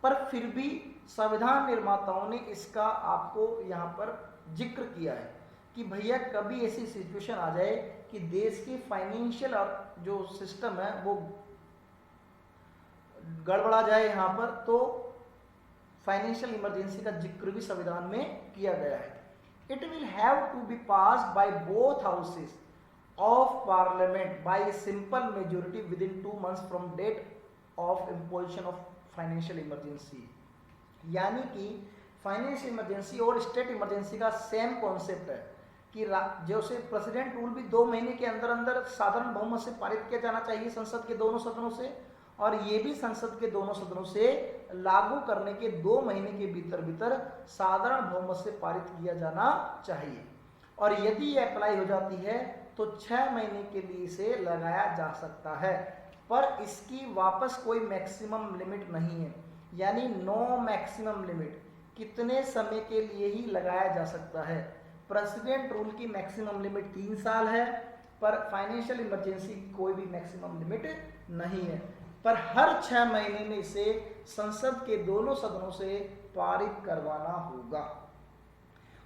पर फिर भी संविधान निर्माताओं ने इसका आपको यहां पर जिक्र किया है कि भैया कभी ऐसी सिचुएशन आ जाए कि देश की फाइनेंशियल और जो सिस्टम है वो गड़बड़ा जाए यहां पर, तो फाइनेंशियल इमरजेंसी का जिक्र भी संविधान में किया गया है। It will have to be passed by both houses of parliament by simple majority within 2 months from date of imposition of financial emergency. यानी कि फाइनेंशियल इमरजेंसी और स्टेट इमरजेंसी का सेम कॉन्सेप्ट है कि जैसे प्रेसिडेंट रूल भी 2 महीने के अंदर अंदर साधारण बहुमत से पारित किया जाना चाहिए संसद के दोनों सदनों से, और ये भी संसद के दोनों सदनों से लागू करने के 2 महीने के भीतर भीतर साधारण बहुमत से पारित किया जाना चाहिए। और यदि ये अप्लाई हो जाती है तो 6 महीने के लिए इसे लगाया जा सकता है, पर इसकी वापस कोई मैक्सिमम लिमिट नहीं है। यानी नो मैक्सिमम लिमिट, कितने समय के लिए ही लगाया जा सकता है। प्रेसिडेंट रूल की मैक्सिमम लिमिट 3 साल है, पर फाइनेंशियल इमरजेंसी की कोई भी मैक्सिमम लिमिट नहीं है, पर हर 6 महीने में इसे संसद के दोनों सदनों से पारित करवाना होगा।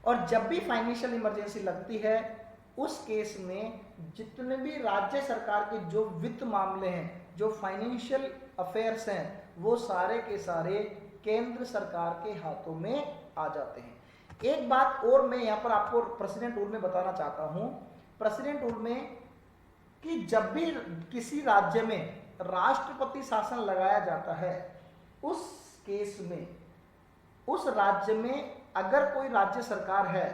और जब भी फाइनेंशियल इमरजेंसी लगती है उस केस में जितने भी राज्य सरकार के जो वित्त मामले हैं, जो फाइनेंशियल अफेयर्स हैं, वो सारे के सारे केंद्र सरकार के हाथों में आ जाते हैं। एक बात और मैं यहाँ पर आपको प्रेसिडेंट रूल में बताना चाहता हूँ। प्रेसिडेंट रूल में कि जब भी किसी राज्य में राष्ट्रपति शासन लगाया जाता है, उस केस में उस राज्य में अगर कोई राज्य सरकार है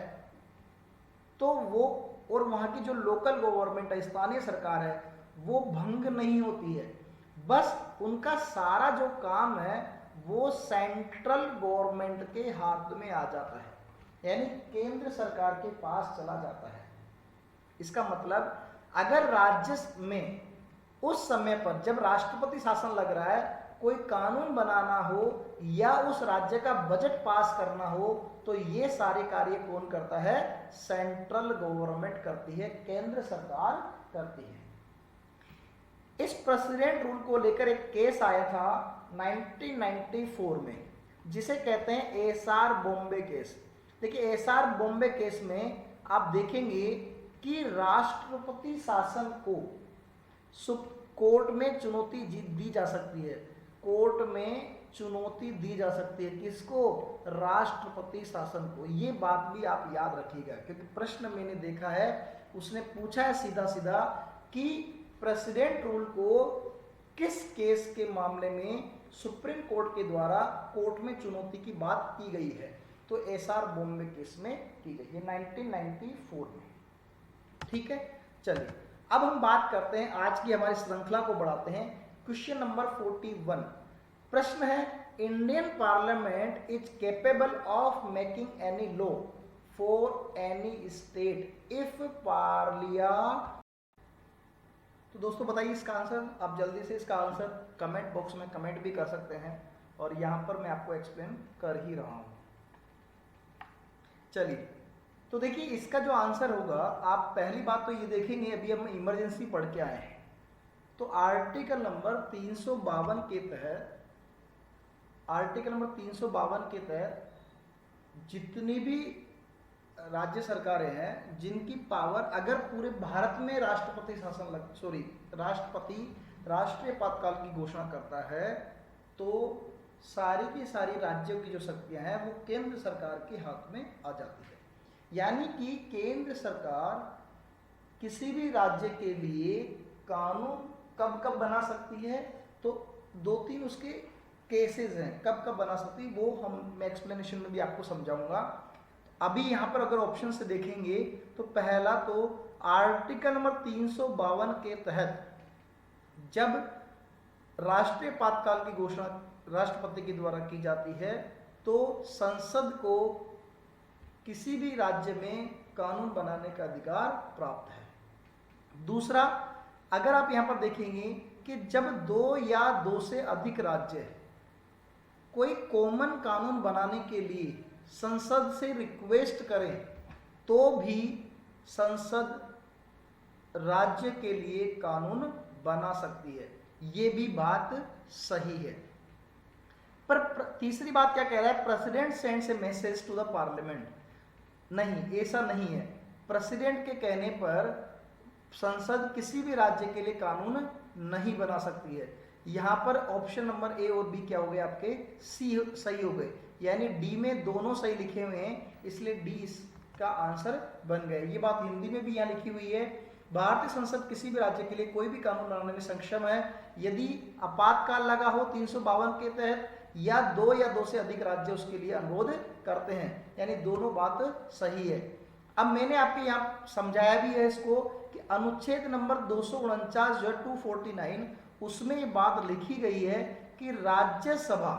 तो वो, और वहां की जो लोकल गवर्नमेंट है, स्थानीय सरकार है, वो भंग नहीं होती है। बस उनका सारा जो काम है वो सेंट्रल गवर्नमेंट के हाथ में आ जाता है, यानी केंद्र सरकार के पास चला जाता है। इसका मतलब अगर राज्य में उस समय पर जब राष्ट्रपति शासन लग रहा है कोई कानून बनाना हो या उस राज्य का बजट पास करना हो, तो ये सारे कार्य कौन करता है? सेंट्रल गवर्नमेंट करती है, केंद्र सरकार करती है। इस प्रेसिडेंट रूल को लेकर एक केस आया था 1994 में, जिसे कहते हैं एसआर बॉम्बे केस। देखिए, एसआर बॉम्बे केस में आप देखेंगे कि राष्ट्रपति शासन को कोर्ट में चुनौती दी जा सकती है। कोर्ट में चुनौती दी जा सकती है किसको? राष्ट्रपति शासन को। ये बात भी आप याद रखिएगा, क्योंकि प्रश्न मैंने देखा है, उसने पूछा है सीधा सीधा कि प्रेसिडेंट रूल को किस केस के मामले में सुप्रीम कोर्ट के द्वारा कोर्ट में चुनौती की बात की गई है, तो एसआर बॉम्बे केस में की गई है 1994 में। ठीक है, चलिए अब हम बात करते हैं, आज की हमारी श्रृंखला को बढ़ाते हैं। क्वेश्चन नंबर 41 प्रश्न है, Indian parliament is capable of making any law for any state if पार्लिया। तो दोस्तों बताइए इसका आंसर। आप जल्दी से इसका आंसर कमेंट बॉक्स में कमेंट भी कर सकते हैं, और यहां पर मैं आपको एक्सप्लेन कर ही रहा हूं। चलिए, तो देखिए इसका जो आंसर होगा, आप पहली बात तो ये देखेंगे, अभी हम इमरजेंसी पढ़ के आए हैं, तो आर्टिकल नंबर 352 के तहत, आर्टिकल नंबर 352 के तहत जितनी भी राज्य सरकारें हैं जिनकी पावर, अगर पूरे भारत में राष्ट्रपति शासन राष्ट्रपति राष्ट्रीय आपातकाल की घोषणा करता है, तो सारी की सारी राज्यों की जो शक्तियां हैं वो केंद्र सरकार के हाथ में आ जाती है। यानी कि केंद्र सरकार किसी भी राज्य के लिए कानून कब कब बना सकती है, तो 2-3 उसके केसेस हैं कब कब बना सकती है, वो मैं एक्सप्लेनेशन में भी आपको समझाऊंगा। अभी यहाँ पर अगर ऑप्शन से देखेंगे तो पहला तो आर्टिकल नंबर 352 के तहत जब राष्ट्रीय आपातकाल की घोषणा राष्ट्रपति के द्वारा की जाती है तो संसद को किसी भी राज्य में कानून बनाने का अधिकार प्राप्त है। दूसरा, अगर आप यहाँ पर देखेंगे कि जब 2 या 2 से अधिक राज्य कोई कॉमन कानून बनाने के लिए संसद से रिक्वेस्ट करें तो भी संसद राज्य के लिए कानून बना सकती है, ये भी बात सही है। पर तीसरी बात क्या कह रहा है, president sends a message to the parliament. नहीं, ऐसा नहीं है। प्रेसिडेंट के कहने पर संसद किसी भी राज्य के लिए कानून नहीं बना सकती है। यहाँ पर ऑप्शन नंबर ए और बी क्या हो गए आपके, सी सही हो गए, यानी डी में दोनों सही लिखे हुए हैं, इसलिए डी इसका आंसर बन गए। ये बात हिंदी में भी यहाँ लिखी हुई है, भारतीय संसद किसी भी राज्य के लिए कोई भी कानून बनाने में सक्षम है यदि आपातकाल लगा हो 352 के तहत या 2 या 2 से अधिक राज्य उसके लिए अनुरोध करते हैं, यानी दोनों बात सही है। अब मैंने आपके यहाँ समझाया भी है इसको कि अनुच्छेद नंबर 249 जो 249 उसमें ये बात लिखी गई है कि राज्यसभा,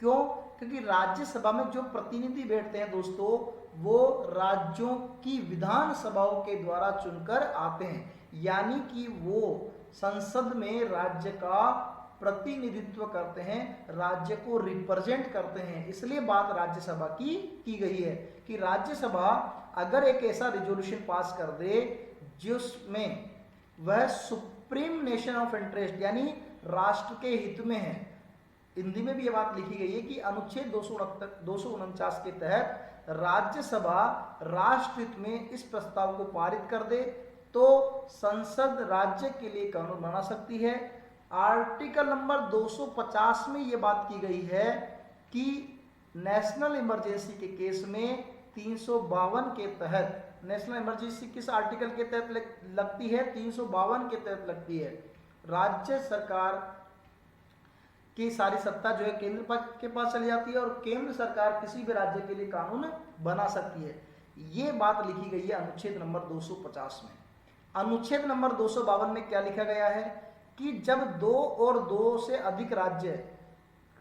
क्यों, क्योंकि राज्यसभा में जो प्रतिनिधि बैठते हैं दोस्तों वो राज्यों की विधानसभाओं के द्वारा चुनकर आते हैं, यानी कि वो संसद में राज्य का प्रतिनिधित्व करते हैं, राज्य को रिप्रेजेंट करते हैं। इसलिए बात राज्यसभा की गई है कि राज्यसभा अगर एक ऐसा रिजोल्यूशन पास कर दे जिसमें वह सुप्रीम नेशन ऑफ इंटरेस्ट यानी राष्ट्र के हित में है, हिंदी में भी ये बात लिखी गई है कि अनुच्छेद 249 के तहत राज्यसभा राष्ट्रहित में इस प्रस्ताव को पारित कर दे तो संसद राज्य के लिए कानून बना सकती है। आर्टिकल नंबर 250 में ये बात की गई है कि नेशनल इमरजेंसी के केस में 352 के तहत, नेशनल इमरजेंसी किस आर्टिकल के तहत लगती है, 352 के तहत लगती है। राज्य सरकार की सारी सत्ता जो है केंद्र के पास चली जाती है और केंद्र सरकार किसी भी राज्य के लिए कानून बना सकती है। ये बात लिखी गई है अनुच्छेद नंबर 250 में। अनुच्छेद नंबर 252 में क्या लिखा गया है कि जब 2 और 2 से अधिक राज्य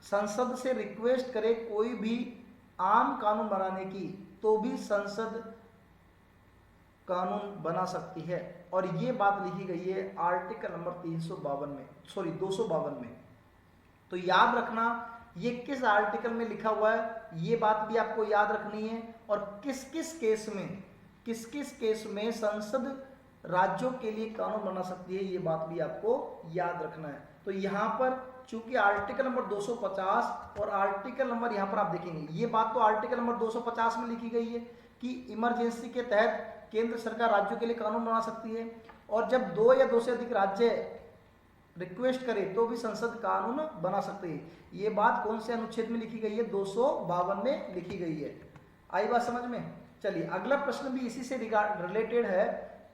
संसद से रिक्वेस्ट करे कोई भी आम कानून बनाने की तो भी संसद कानून बना सकती है, और ये बात लिखी गई है आर्टिकल नंबर 252 में। तो याद रखना ये किस आर्टिकल में लिखा हुआ है, ये बात भी आपको याद रखनी है, और किस किस केस में संसद राज्यों के लिए कानून बना सकती है, ये बात भी आपको याद रखना है। तो यहाँ पर चूंकि आर्टिकल नंबर 250 और आर्टिकल नंबर यहाँ पर आप देखेंगे, ये बात तो आर्टिकल नंबर 250 में लिखी गई है कि इमरजेंसी के तहत केंद्र सरकार राज्यों के लिए कानून बना सकती है, और जब 2 या 2 से अधिक राज्य रिक्वेस्ट करे तो भी संसद कानून बना सकते हैं। ये बात कौन से अनुच्छेद में लिखी गई है, 252 में लिखी गई है। आई बात समझ में। चलिए अगला प्रश्न भी इसी से रिलेटेड है।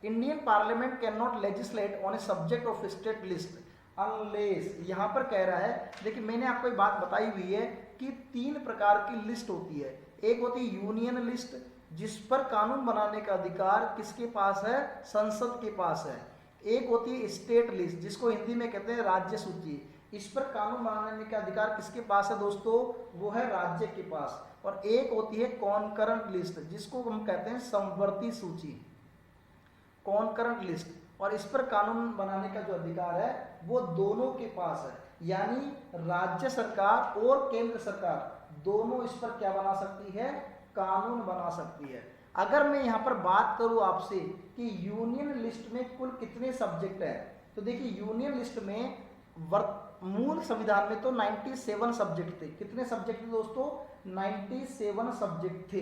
Indian parliament can not legislate on a subject of state list unless, यहाँ पर कह रहा है, देखिए मैंने आपको एक बात बताई हुई है कि 3 प्रकार की लिस्ट होती है। एक होती है यूनियन लिस्ट जिस पर कानून बनाने का अधिकार किसके पास है, संसद के पास है। एक होती है स्टेट लिस्ट जिसको हिंदी में कहते हैं राज्य सूची, इस पर कानून बनाने का अधिकार किसके पास है दोस्तों, वो है राज्य के पास। और एक होती है कॉन्करेंट लिस्ट जिसको हम कहते हैं समवर्ती सूची, कॉन्करेंट लिस्ट, और इस पर कानून बनाने का जो अधिकार है वो दोनों के पास है, यानी राज्य सरकार और केंद्र सरकार दोनों इस पर क्या बना सकती है, कानून बना सकती है। अगर मैं यहाँ पर बात करूँ आपसे कि यूनियन लिस्ट में कुल कितने सब्जेक्ट हैं, तो देखिए यूनियन लिस्ट में मूल संविधान में तो 97 सब्जेक्ट थे। कितने सब्जेक्ट थे दोस्तों, 97 सब्जेक्ट थे,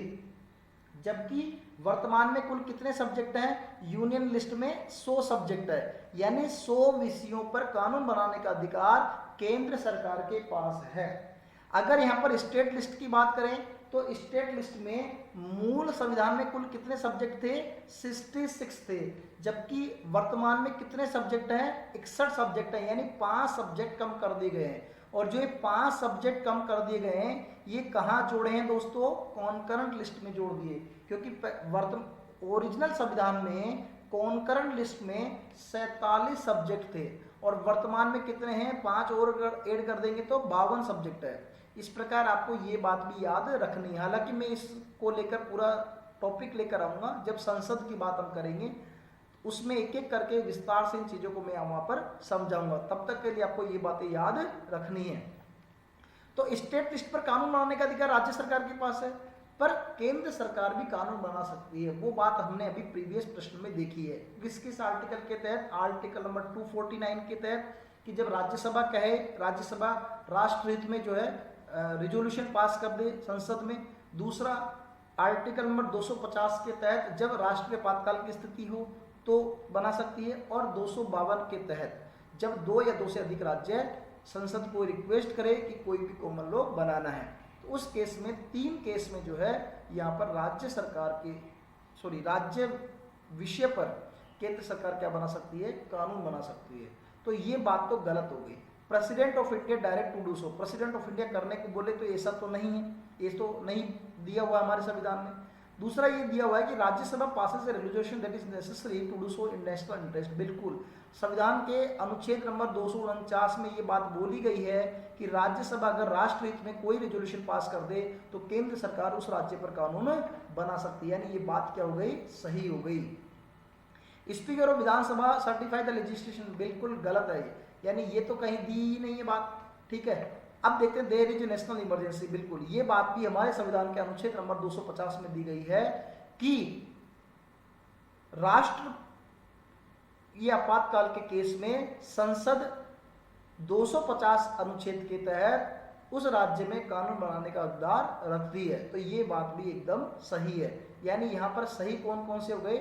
जबकि वर्तमान में कुल कितने सब्जेक्ट हैं, यूनियन लिस्ट में 100 सब्जेक्ट है, यानी 100 विषयों पर कानून बनाने का अधिकार केंद्र सरकार के पास है। अगर यहाँ पर स्टेट लिस्ट की बात करें तो स्टेट लिस्ट में मूल संविधान में कुल कितने सब्जेक्ट थे? 66 थे, जबकि वर्तमान में कितने सब्जेक्ट हैं? 61 सब्जेक्ट हैं, यानी 5 सब्जेक्ट कम कर दिए गए हैं। और जो ये 5 सब्जेक्ट कम कर दिए गए हैं, ये कहाँ जोड़े हैं दोस्तों? कॉन्करेंट लिस्ट में जोड़ दिए, क्योंकि ओरिजिनल संविधान में कॉन्करेंट लिस्ट में 47 सब्जेक्ट थे और वर्तमान में कितने हैं? 5 और ऐड कर देंगे तो 52 सब्जेक्ट है। इस प्रकार आपको ये बात भी याद रखनी है। हालांकि मैं इसको लेकर पूरा टॉपिक लेकर आऊँगा जब संसद की बात हम करेंगे, उसमें एक एक करके विस्तार से इन चीज़ों को मैं वहाँ पर समझाऊंगा। तब तक के लिए आपको ये बातें याद रखनी है। तो स्टेट लिस्ट पर कानून बनाने का अधिकार राज्य सरकार के पास है, पर केंद्र सरकार भी कानून बना सकती है। वो बात हमने अभी प्रीवियस प्रश्न में देखी है। किस आर्टिकल के तहत? आर्टिकल नंबर 249 के तहत, कि जब राज्यसभा कहे, राज्यसभा राष्ट्र हित में जो है रिजोल्यूशन पास कर दे संसद में। दूसरा आर्टिकल नंबर 250 के तहत जब राष्ट्रीय आपातकाल की स्थिति हो तो बना सकती है। और 252 के तहत जब 2 या 2 से अधिक राज्य संसद को रिक्वेस्ट करे कि कोई भी कॉमन लॉ बनाना है, तो उस केस में 3 केस में जो है यहाँ पर राज्य विषय पर केंद्र सरकार क्या बना सकती है? कानून बना सकती है। तो ये बात तो गलत हो गई। President of India direct to do so, president of India करने को बोले तो ऐसा तो नहीं है, ये तो नहीं दिया हुआ हमारे संविधान में। दूसरा ये दिया हुआ है कि Rajya Sabha passes a resolution that is necessary to do so in national interest. बिल्कुल, संविधान के अनुच्छेद नंबर 249 में ये बात बोली गई है कि राज्यसभा अगर राष्ट्र हित में कोई रेजोल्यूशन पास कर दे तो केंद्र सरकार उस राज्य पर कानून बना सकती है। यानी ये बात क्या हो गई? सही हो गई। Speaker of Vidhan Sabha certify the legislation, बिल्कुल गलत है, यानी ये तो कहीं दी ही नहीं है बात। ठीक है, अब देखते हैं देयर इज नेशनल इमरजेंसी। बिल्कुल, ये बात भी हमारे संविधान के अनुच्छेद नंबर 250 में दी गई है कि राष्ट्र ये आपातकाल के केस में संसद 250 अनुच्छेद के तहत उस राज्य में कानून बनाने का अधिकार रखती है। तो ये बात भी एकदम सही है। यानी यहाँ पर सही कौन कौन से हो गए?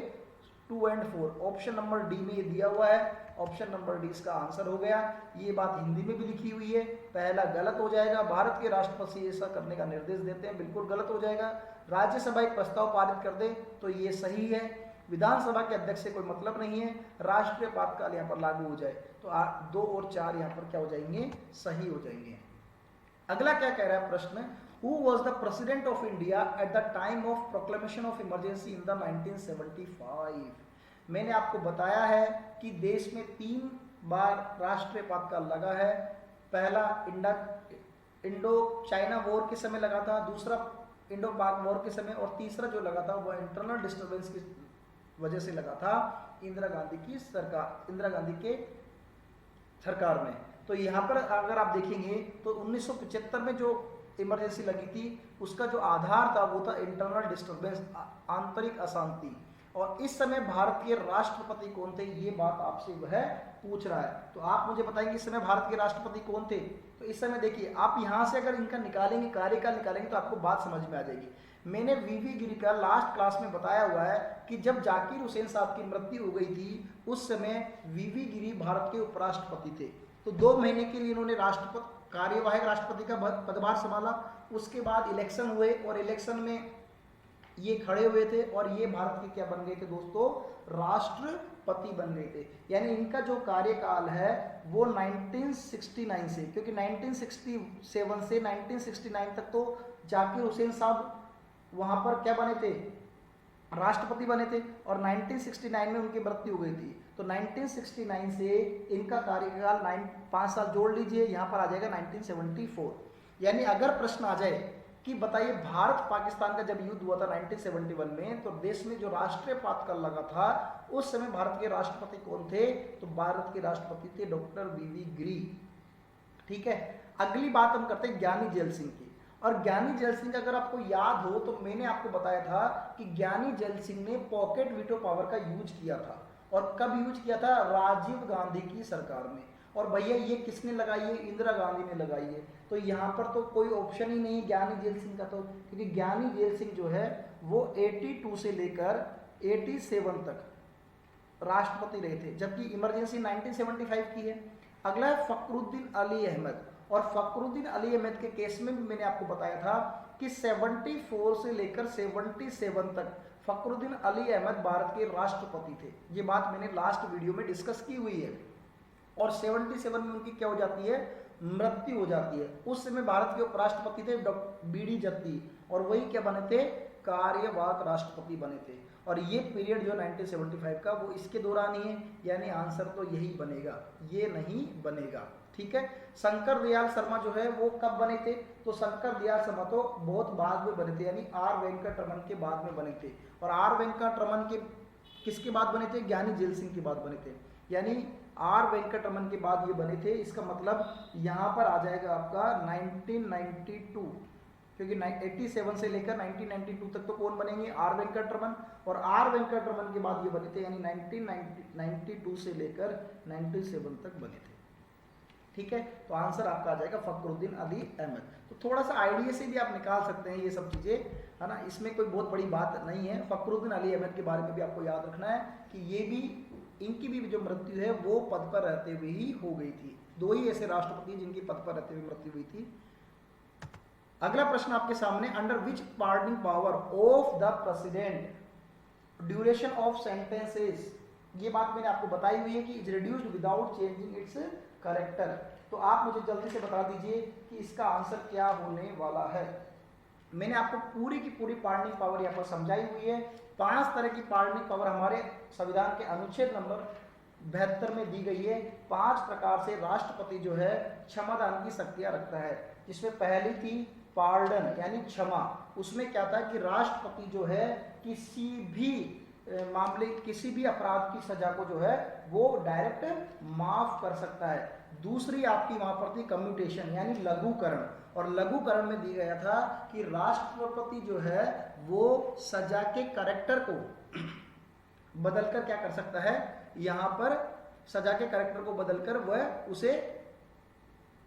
2 और 4। ऑप्शन नंबर डी में ये दिया हुआ है, ऑप्शन नंबर डी इसका आंसर हो गया। ये बात हिंदी में भी लिखी हुई है, पहला गलत हो जाएगा। भारत के राष्ट्रपति ऐसा करने का निर्देश देते हैं, बिल्कुल गलत हो जाएगा। राज्यसभा एक प्रस्ताव पारित कर दे तो ये सही है। विधानसभा के अध्यक्ष से कोई मतलब नहीं है। राष्ट्रीय आपातकाल यहाँ पर लागू हो जाए तो 2 और 4 यहाँ पर क्या हो जाएंगे? सही हो जाएंगे। अगला क्या कह रहा है प्रश्न? Who was the president of India at the time of proclamation of emergency in the 1975? मैंने आपको बताया है कि देश में 3 बार राष्ट्रीय आपातकाल लगा है। पहला इंडो चाइना वॉर के समय लगा था, दूसरा इंडो पाक वॉर के समय, और तीसरा जो लगा था वह इंटरनल डिस्टर्बेंस की वजह से लगा था इंदिरा गांधी के सरकार में। तो यहाँ पर अगर आप देखेंगे तो 1975 में जो इमरजेंसी लगी थी उसका जो आधार था वो था इंटरनल डिस्टर्बेंस, आंतरिक अशांति। और इस समय भारत के राष्ट्रपति कौन थे, ये बात आपसे वह पूछ रहा है। तो आप मुझे बताएंगे इस समय भारत के राष्ट्रपति कौन थे। तो इस समय देखिए, आप यहाँ से अगर इनका निकालेंगे, कार्यकाल निकालेंगे, तो आपको बात समझ में आ जाएगी। मैंने वीवी गिरी का लास्ट क्लास में बताया हुआ है कि जब जाकिर हुसैन साहब की मृत्यु हो गई थी उस समय वीवी गिरी भारत के उपराष्ट्रपति थे। तो 2 महीने के लिए इन्होंने कार्यवाहक राष्ट्रपति का पदभार संभाला। उसके बाद इलेक्शन हुए और इलेक्शन में ये खड़े हुए थे और ये भारत के क्या बन गए थे दोस्तों? राष्ट्रपति बन गए थे। यानी इनका जो कार्यकाल है वो 1969 से, क्योंकि 1967 से 1969 तक तो जाकिर हुसैन साहब वहां पर क्या बने थे? राष्ट्रपति बने थे, और 1969 में उनकी मृत्यु हो गई थी। तो 1969 से इनका कार्यकाल 5 साल जोड़ लीजिए, यहाँ पर आ जाएगा 1974। यानी अगर प्रश्न आ जाए कि बताइए भारत पाकिस्तान का जब युद्ध हुआ था 1971 में, तो देश में जो राष्ट्रीय आपातकाल लगा था उस समय भारत के राष्ट्रपति कौन थे? तो भारत के राष्ट्रपति थे डॉक्टर वीवी गिरी। ठीक है, अगली बात हम करते हैं ज्ञानी जेल सिंह की। और ज्ञानी जेल सिंह अगर आपको याद हो तो मैंने आपको बताया था कि ज्ञानी जेल सिंह ने पॉकेट वीटो पावर का यूज किया था। और कब यूज किया था? राजीव गांधी की सरकार में। और भैया ये किसने लगाई है? इंदिरा गांधी ने लगाई है। तो यहाँ पर तो कोई ऑप्शन ही नहीं ज्ञानी जेल सिंह का, तो क्योंकि ज्ञानी जेल सिंह जो है वो 82 से लेकर 87 तक राष्ट्रपति रहे थे, जबकि इमरजेंसी 1975 की है। अगला है फखरुद्दीन अली अहमद। और फखरुद्दीन अली अहमद के केस में भी मैंने आपको बताया था कि 74 से लेकर 77 तक फखरुद्दीन अली अहमद भारत के राष्ट्रपति थे। ये बात मैंने लास्ट वीडियो में डिस्कस की हुई है। और 77 में उनकी क्या हो जाती है, मृत्यु हो जाती है। उस समय भारत के उपराष्ट्रपति थे डॉक्टर बी.डी. जत्ती, और वही क्या बने थे, कार्यवाहक राष्ट्रपति बने थे। और ये पीरियड जो 1975 का वो इसके दौरान ही है, यानी आंसर तो यही बनेगा, ये नहीं बनेगा। ठीक है। शंकर दयाल शर्मा जो है वो कब बने थे, तो शंकर दयाल शर्मा तो बहुत बाद में बने थे, यानी आर वेंकटरमन के बाद में बने थे। और आर वेंकटरमन के किसके बाद बने थे, ज्ञानी जेल सिंह के बाद बने थे, यानी आर वेंकटरमन के बाद ये बने थे। इसका मतलब यहाँ पर आ जाएगा आपका 1992, क्योंकि 87 से लेकर 1992 तक तो कौन बनेंगे, आर वेंकटरमन, और आर वेंकटरमन के बाद ये बने थे, यानी 1992 से लेकर 97 तक बने थे। ठीक है। तो आंसर आपका आ जाएगा फखरुद्दीन अली अहमद। तो थोड़ा सा आइडिया से भी आप निकाल सकते हैं ये सब चीज़ें, है ना, इसमें कोई बहुत बड़ी बात नहीं है। फखरुद्दीन अली अहमद के बारे में भी आपको याद रखना है कि ये भी, इनकी भी जो मृत्यु है वो पद पर रहते हुए ही हो गई थी। दो ही ऐसे राष्ट्रपति जिनकी पद पर रहते हुए मृत्यु हुई थी। अगला प्रश्न आपके सामने, under which pardoning power of the president duration of sentences, ये बात मैंने आपको बताई हुई है कि is reduced without changing it's character. तो आप मुझे जल्दी से बता दीजिए कि इसका आंसर क्या होने वाला है। मैंने आपको पूरी की पूरी पार्डनिंग पावर यहाँ पर समझाई हुई है। 5 तरह की पार्डनिंग पावर हमारे संविधान के अनुच्छेद नंबर 72 में दी गई है। 5 प्रकार से राष्ट्रपति जो है क्षमादान की शक्तियां रखता है, जिसमें पहली थी पार्डन यानी क्षमा। उसमें क्या था कि राष्ट्रपति जो है किसी भी मामले, किसी भी अपराध की सजा को जो है वो डायरेक्ट माफ कर सकता है। दूसरी आपकी वहां पर थी कम्यूटेशन यानी लघुकरण, और लघुकरण में दी गया था कि राष्ट्रपति जो है वो सजा के कैरेक्टर को बदलकर क्या कर सकता है, यहाँ पर सजा के कैरेक्टर को बदलकर वह उसे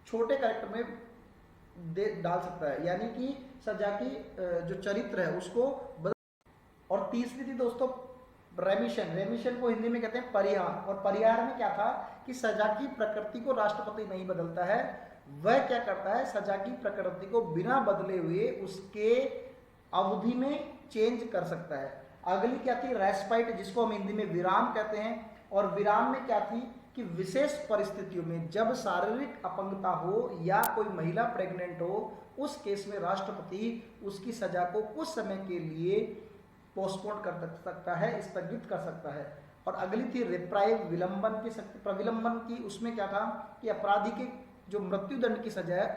छोटे कैरेक्टर में डाल सकता है, यानी कि सजा की जो चरित्र है उसको बदल। और तीसरी थी दोस्तों रेमिशन। रेमिशन को हिंदी में कहते हैं परिहार, और परिहार में क्या था कि सजा की प्रकृति को राष्ट्रपति नहीं बदलता है, वह क्या करता है, सजा की प्रकृति को बिना बदले हुए उसके अवधि में चेंज कर सकता है। अगली क्या थी रेस्पाइट, जिसको हम हिंदी में विराम कहते हैं। और विराम में क्या थी कि विशेष परिस्थितियों में जब शारीरिक अपंगता हो या कोई महिला प्रेग्नेंट हो, उस केस में राष्ट्रपति उसकी सजा को कुछ समय के लिए पोस्टपोन कर सकता है, स्थगित कर सकता है। और अगली थी रिप्राइव, विलंबन की शक्ति, प्रविलंबन की। उसमें क्या था कि अपराधी के जो मृत्युदंड की सजा है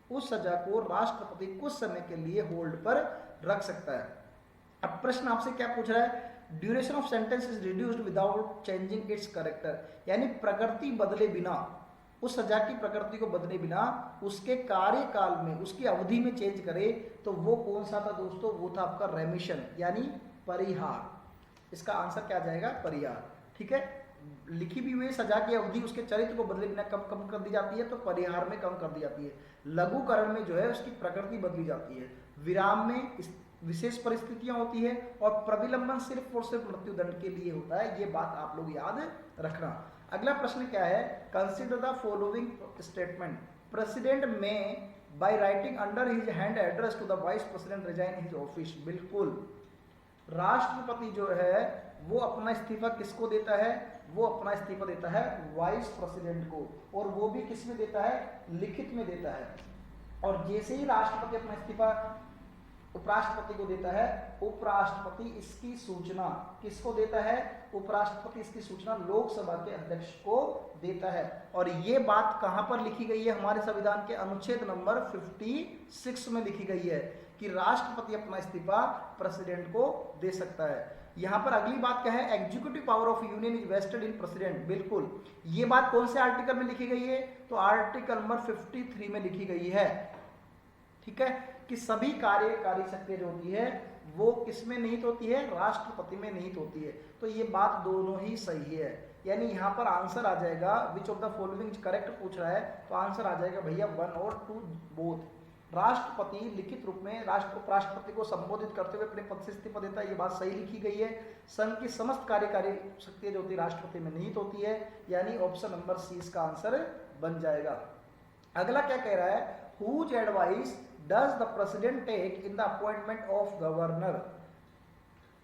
उस सजा को राष्ट्रपति कुछ समय के लिए होल्ड पर रख सकता है। अब प्रश्न आपसे क्या पूछ रहा है, duration of sentence is reduced without changing it's character, यानी प्रकृति बदले बिना, उस सजा की प्रकृति को बदले बिना उसके कार्यकाल में, उसकी अवधि में चेंज करे, तो वो कौन सा था दोस्तों, वो था आपका रेमिशन यानी परिहार। इसका आंसर क्या जाएगा, परिहार। ठीक है। लिखी भी हुई सजा की अवधि उसके चरित्र को बदले बिना कम कर दी जाती है, तो परिहार में कम कर दी जाती है। लघुकरण में जो है उसकी प्रकृति बदली जाती है। विराम में विशेष परिस्थितियां होती है, और प्रविलंबन सिर्फ और सिर्फ मृत्युदंड के लिए होता है। ये बात आप लोग याद रखना। अगला प्रश्न क्या है, consider the following statement, president may by writing under his hand address to the vice president resign his office. बिल्कुल, राष्ट्रपति जो है वो अपना इस्तीफा किसको देता है, वो अपना इस्तीफा देता है वाइस प्रेसिडेंट को, और वो भी किस में देता है, लिखित में देता है। और जैसे ही राष्ट्रपति अपना इस्तीफा उपराष्ट्रपति को देता है, उपराष्ट्रपति इसकी सूचना किसको देता है, उपराष्ट्रपति इसकी सूचना लोकसभा के अध्यक्ष को देता है। और ये बात कहां पर लिखी गई है, हमारे संविधान के अनुच्छेद नंबर 56 में लिखी गई है कि राष्ट्रपति अपना इस्तीफा प्रेसिडेंट को दे सकता है। यहां पर अगली बात क्या है, executive power of union is vested in president. बिल्कुल, ये बात कौन से आर्टिकल में लिखी गई है, तो आर्टिकल नंबर 53 में लिखी गई है। ठीक है, कि सभी कार्यकारी शक्तियां जो होती है वो किसमें निहित होती है, राष्ट्रपति में निहित होती है। तो ये बात दोनों ही सही है, यानी यहाँ पर आंसर आ जाएगा विच ऑफ द फॉलोइंग करेक्ट पूछ रहा है, तो आंसर आ जाएगा भैया 1 और 2 बोथ। राष्ट्रपति लिखित रूप में उपराष्ट्रपति को संबोधित करते हुए अपने पद से इस्तीफा देता है, ये बात सही लिखी गई है। संघ की समस्त कार्यकारी शक्तियां जो होती है राष्ट्रपति में निहित होती है, यानी ऑप्शन नंबर सी इसका आंसर बन जाएगा। अगला क्या कह रहा है, whose advice does the president take in the appointment of governor.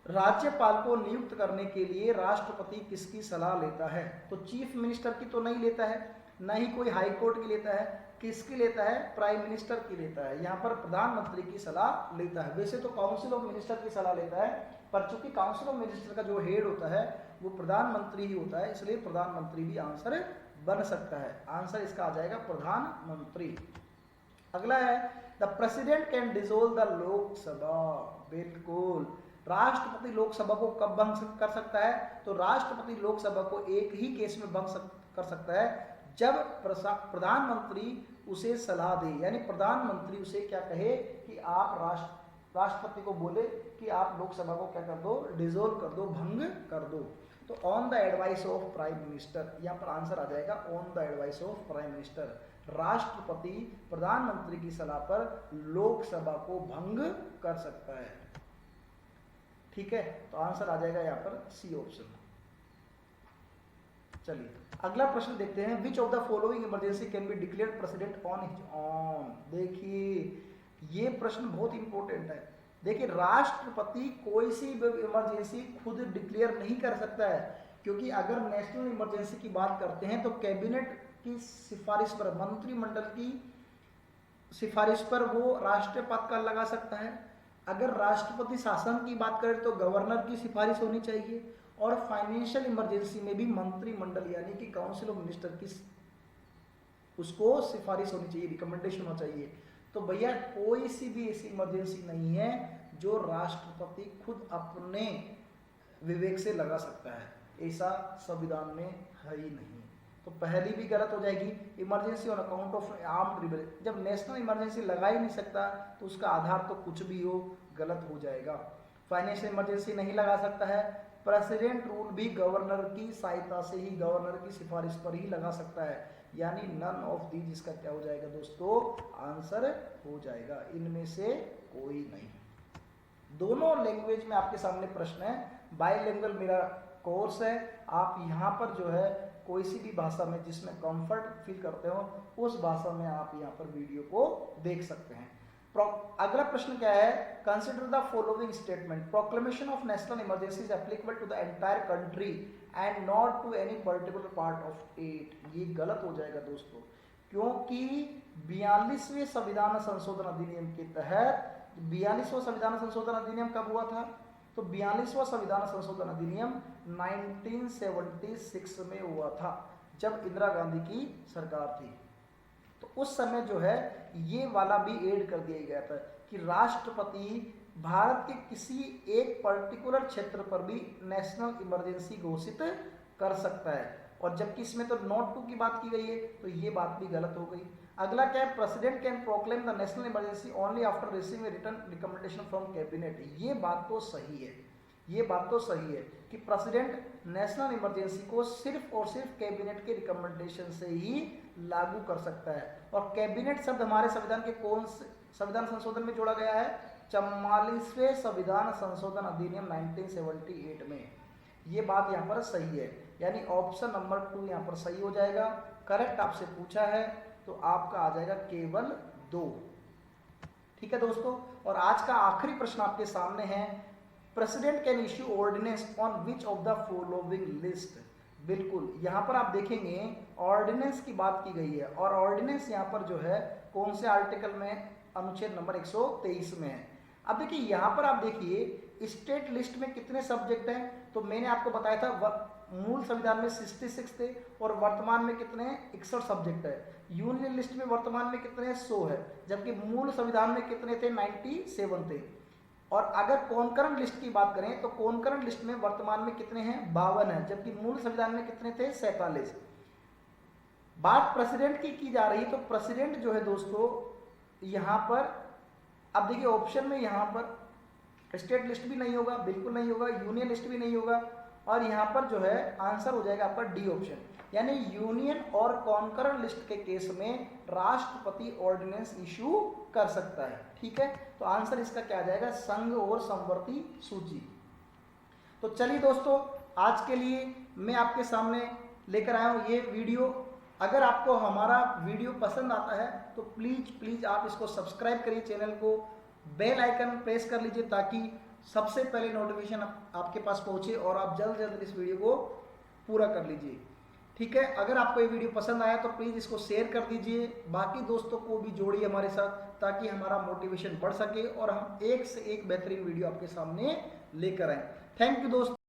राज्यपाल को नियुक्त करने के लिए राष्ट्रपति किसकी सलाह लेता है? तो चीफ मिनिस्टर की तो नहीं लेता है, न ही कोई हाई कोर्ट की लेता है, किसकी लेता है? प्राइम मिनिस्टर की लेता है। यहाँ पर प्रधानमंत्री की सलाह लेता है। वैसे तो काउंसिल ऑफ मिनिस्टर की सलाह लेता है, पर चूंकि काउंसिल ऑफ मिनिस्टर का जो हेड होता है वो प्रधानमंत्री ही होता है, इसलिए प्रधानमंत्री भी आंसर बन सकता है। आंसर इसका आ जाएगा प्रधानमंत्री। अगला है the president can dissolve the Lok Sabha. बिल्कुल, राष्ट्रपति लोकसभा को कब भंग कर सकता है? तो राष्ट्रपति लोकसभा को एक ही केस में भंग कर सकता है, जब प्रधानमंत्री उसे सलाह दे। यानी प्रधानमंत्री उसे क्या कहे कि आप राष्ट्रपति को बोले कि आप लोकसभा को क्या कर दो? डिसोल्व कर दो, भंग कर दो। तो on the advice of prime minister, यहाँ पर आंसर आ जाएगा on the advice of prime minister. राष्ट्रपति प्रधानमंत्री की सलाह पर लोकसभा को भंग कर सकता है। ठीक है, तो आंसर आ जाएगा यहाँ पर सी ऑप्शन। चलिए अगला प्रश्न देखते हैं, विच of the following emergency can be declared president on his on. देखिए ये प्रश्न बहुत इंपॉर्टेंट है। देखिए राष्ट्रपति कोई सी इमरजेंसी खुद डिक्लेयर नहीं कर सकता है, क्योंकि अगर नेशनल इमरजेंसी की बात करते हैं तो कैबिनेट की सिफारिश पर, मंत्रिमंडल की सिफारिश पर वो राष्ट्रपति का लगा सकता है। अगर राष्ट्रपति शासन की बात करें तो गवर्नर की सिफारिश होनी चाहिए, और फाइनेंशियल इमरजेंसी में भी मंत्रिमंडल यानी कि काउंसिल ऑफ मिनिस्टर की उसको सिफारिश होनी चाहिए, रिकमेंडेशन होना चाहिए। तो भैया कोई सी भी ऐसी इमरजेंसी नहीं है जो राष्ट्रपति खुद अपने विवेक से लगा सकता है, ऐसा संविधान में है ही नहीं। तो पहली भी गलत हो जाएगी, emergency on account of armed rebellion. जब नेशनल इमरजेंसी लगा ही नहीं सकता तो उसका आधार तो कुछ भी हो, गलत हो जाएगा। फाइनेंशियल इमरजेंसी नहीं लगा सकता है, प्रेसिडेंट रूल भी गवर्नर की सहायता से ही, गवर्नर की सिफारिश पर ही लगा सकता है, यानी नन ऑफ दीज इसका क्या हो जाएगा दोस्तों? आंसर हो जाएगा, इनमें से कोई नहीं। दोनों लैंग्वेज में आपके सामने प्रश्न है, बाइलिंगुअल मेरा कोर्स है। आप यहाँ पर जो है कोई सी भी भाषा में जिसमें कंफर्ट फील करते हो उस भाषा में आप यहाँ पर वीडियो को देख सकते हैं। अगला प्रश्न क्या है, consider the following statement, proclamation of national emergency is applicable to the entire country and not to any particular part of it. ये गलत हो जाएगा दोस्तों, क्योंकि 42वें संविधान संशोधन अधिनियम के तहत, 42वां संविधान संशोधन अधिनियम कब हुआ था? तो 42वां संविधान संशोधन अधिनियम 1976 में हुआ था, जब इंदिरा गांधी की सरकार थी। तो उस समय जो है ये वाला भी ऐड कर दिया गया था कि राष्ट्रपति भारत के किसी एक पर्टिकुलर क्षेत्र पर भी नेशनल इमरजेंसी घोषित कर सकता है, और जबकि इसमें तो नॉट टू की बात की गई है, तो ये बात भी गलत हो गई। अगला क्या है, president can proclaim the national emergency only after receiving written recommendation from cabinet. ये बात तो सही है, ये बात तो सही है कि प्रेसिडेंट नेशनल इमरजेंसी को सिर्फ और सिर्फ कैबिनेट के रिकमेंडेशन से ही लागू कर सकता है। और कैबिनेट शब्द हमारे संविधान के कौन से संविधान संशोधन में जोड़ा गया है? 44वें संविधान संशोधन अधिनियम 1978 में। ये बात यहाँ पर सही है, यानी ऑप्शन नंबर 2 यहाँ पर सही हो जाएगा। करेक्ट आपसे पूछा है तो आपका आ जाएगा केवल 2। ठीक है दोस्तों, और आज का आखिरी प्रश्न आपके सामने है, president can issue ordinance on which of the following list. बिल्कुल, यहाँ पर आप देखेंगे ऑर्डिनेंस की बात की गई है, और ऑर्डिनेंस यहाँ पर जो है कौन से आर्टिकल में? अनुच्छेद नंबर 123 में है। अब देखिए यहाँ पर आप देखिए स्टेट लिस्ट में कितने सब्जेक्ट हैं, तो मैंने आपको बताया था मूल संविधान में 66 थे और वर्तमान में कितने? 61 सब्जेक्ट है। यूनियन लिस्ट में वर्तमान में कितने? 100 है, जबकि मूल संविधान में कितने थे? 97 थे। और अगर कॉन्करेंट लिस्ट की बात करें तो कॉन्करेंट लिस्ट में वर्तमान में कितने हैं? 52 है, जबकि मूल संविधान में कितने थे? 47। बात प्रेसिडेंट की जा रही है, तो प्रेसिडेंट जो है दोस्तों यहाँ पर अब देखिए ऑप्शन में यहाँ पर स्टेट लिस्ट भी नहीं होगा, बिल्कुल नहीं होगा, यूनियन लिस्ट भी नहीं होगा, और यहाँ पर जो है आंसर हो जाएगा आपका डी ऑप्शन, यानी यूनियन और कॉन्करेंट लिस्ट के केस में राष्ट्रपति ऑर्डिनेंस इशू कर सकता है। ठीक है, तो आंसर इसका क्या आ जाएगा? संघ और समवर्ती सूची। तो चलिए दोस्तों, आज के लिए मैं आपके सामने लेकर आया हूँ ये वीडियो, अगर आपको हमारा वीडियो पसंद आता है तो प्लीज़ आप इसको सब्सक्राइब करिए चैनल को, बेल आइकन प्रेस कर लीजिए ताकि सबसे पहले नोटिफिकेशन आपके पास पहुंचे और आप जल्द से जल्द इस वीडियो को पूरा कर लीजिए। ठीक है, अगर आपको ये वीडियो पसंद आया तो प्लीज़ इसको शेयर कर दीजिए, बाकी दोस्तों को भी जोड़िए हमारे साथ ताकि हमारा मोटिवेशन बढ़ सके और हम एक से एक बेहतरीन वीडियो आपके सामने लेकर आए। थैंक यू दोस्तों।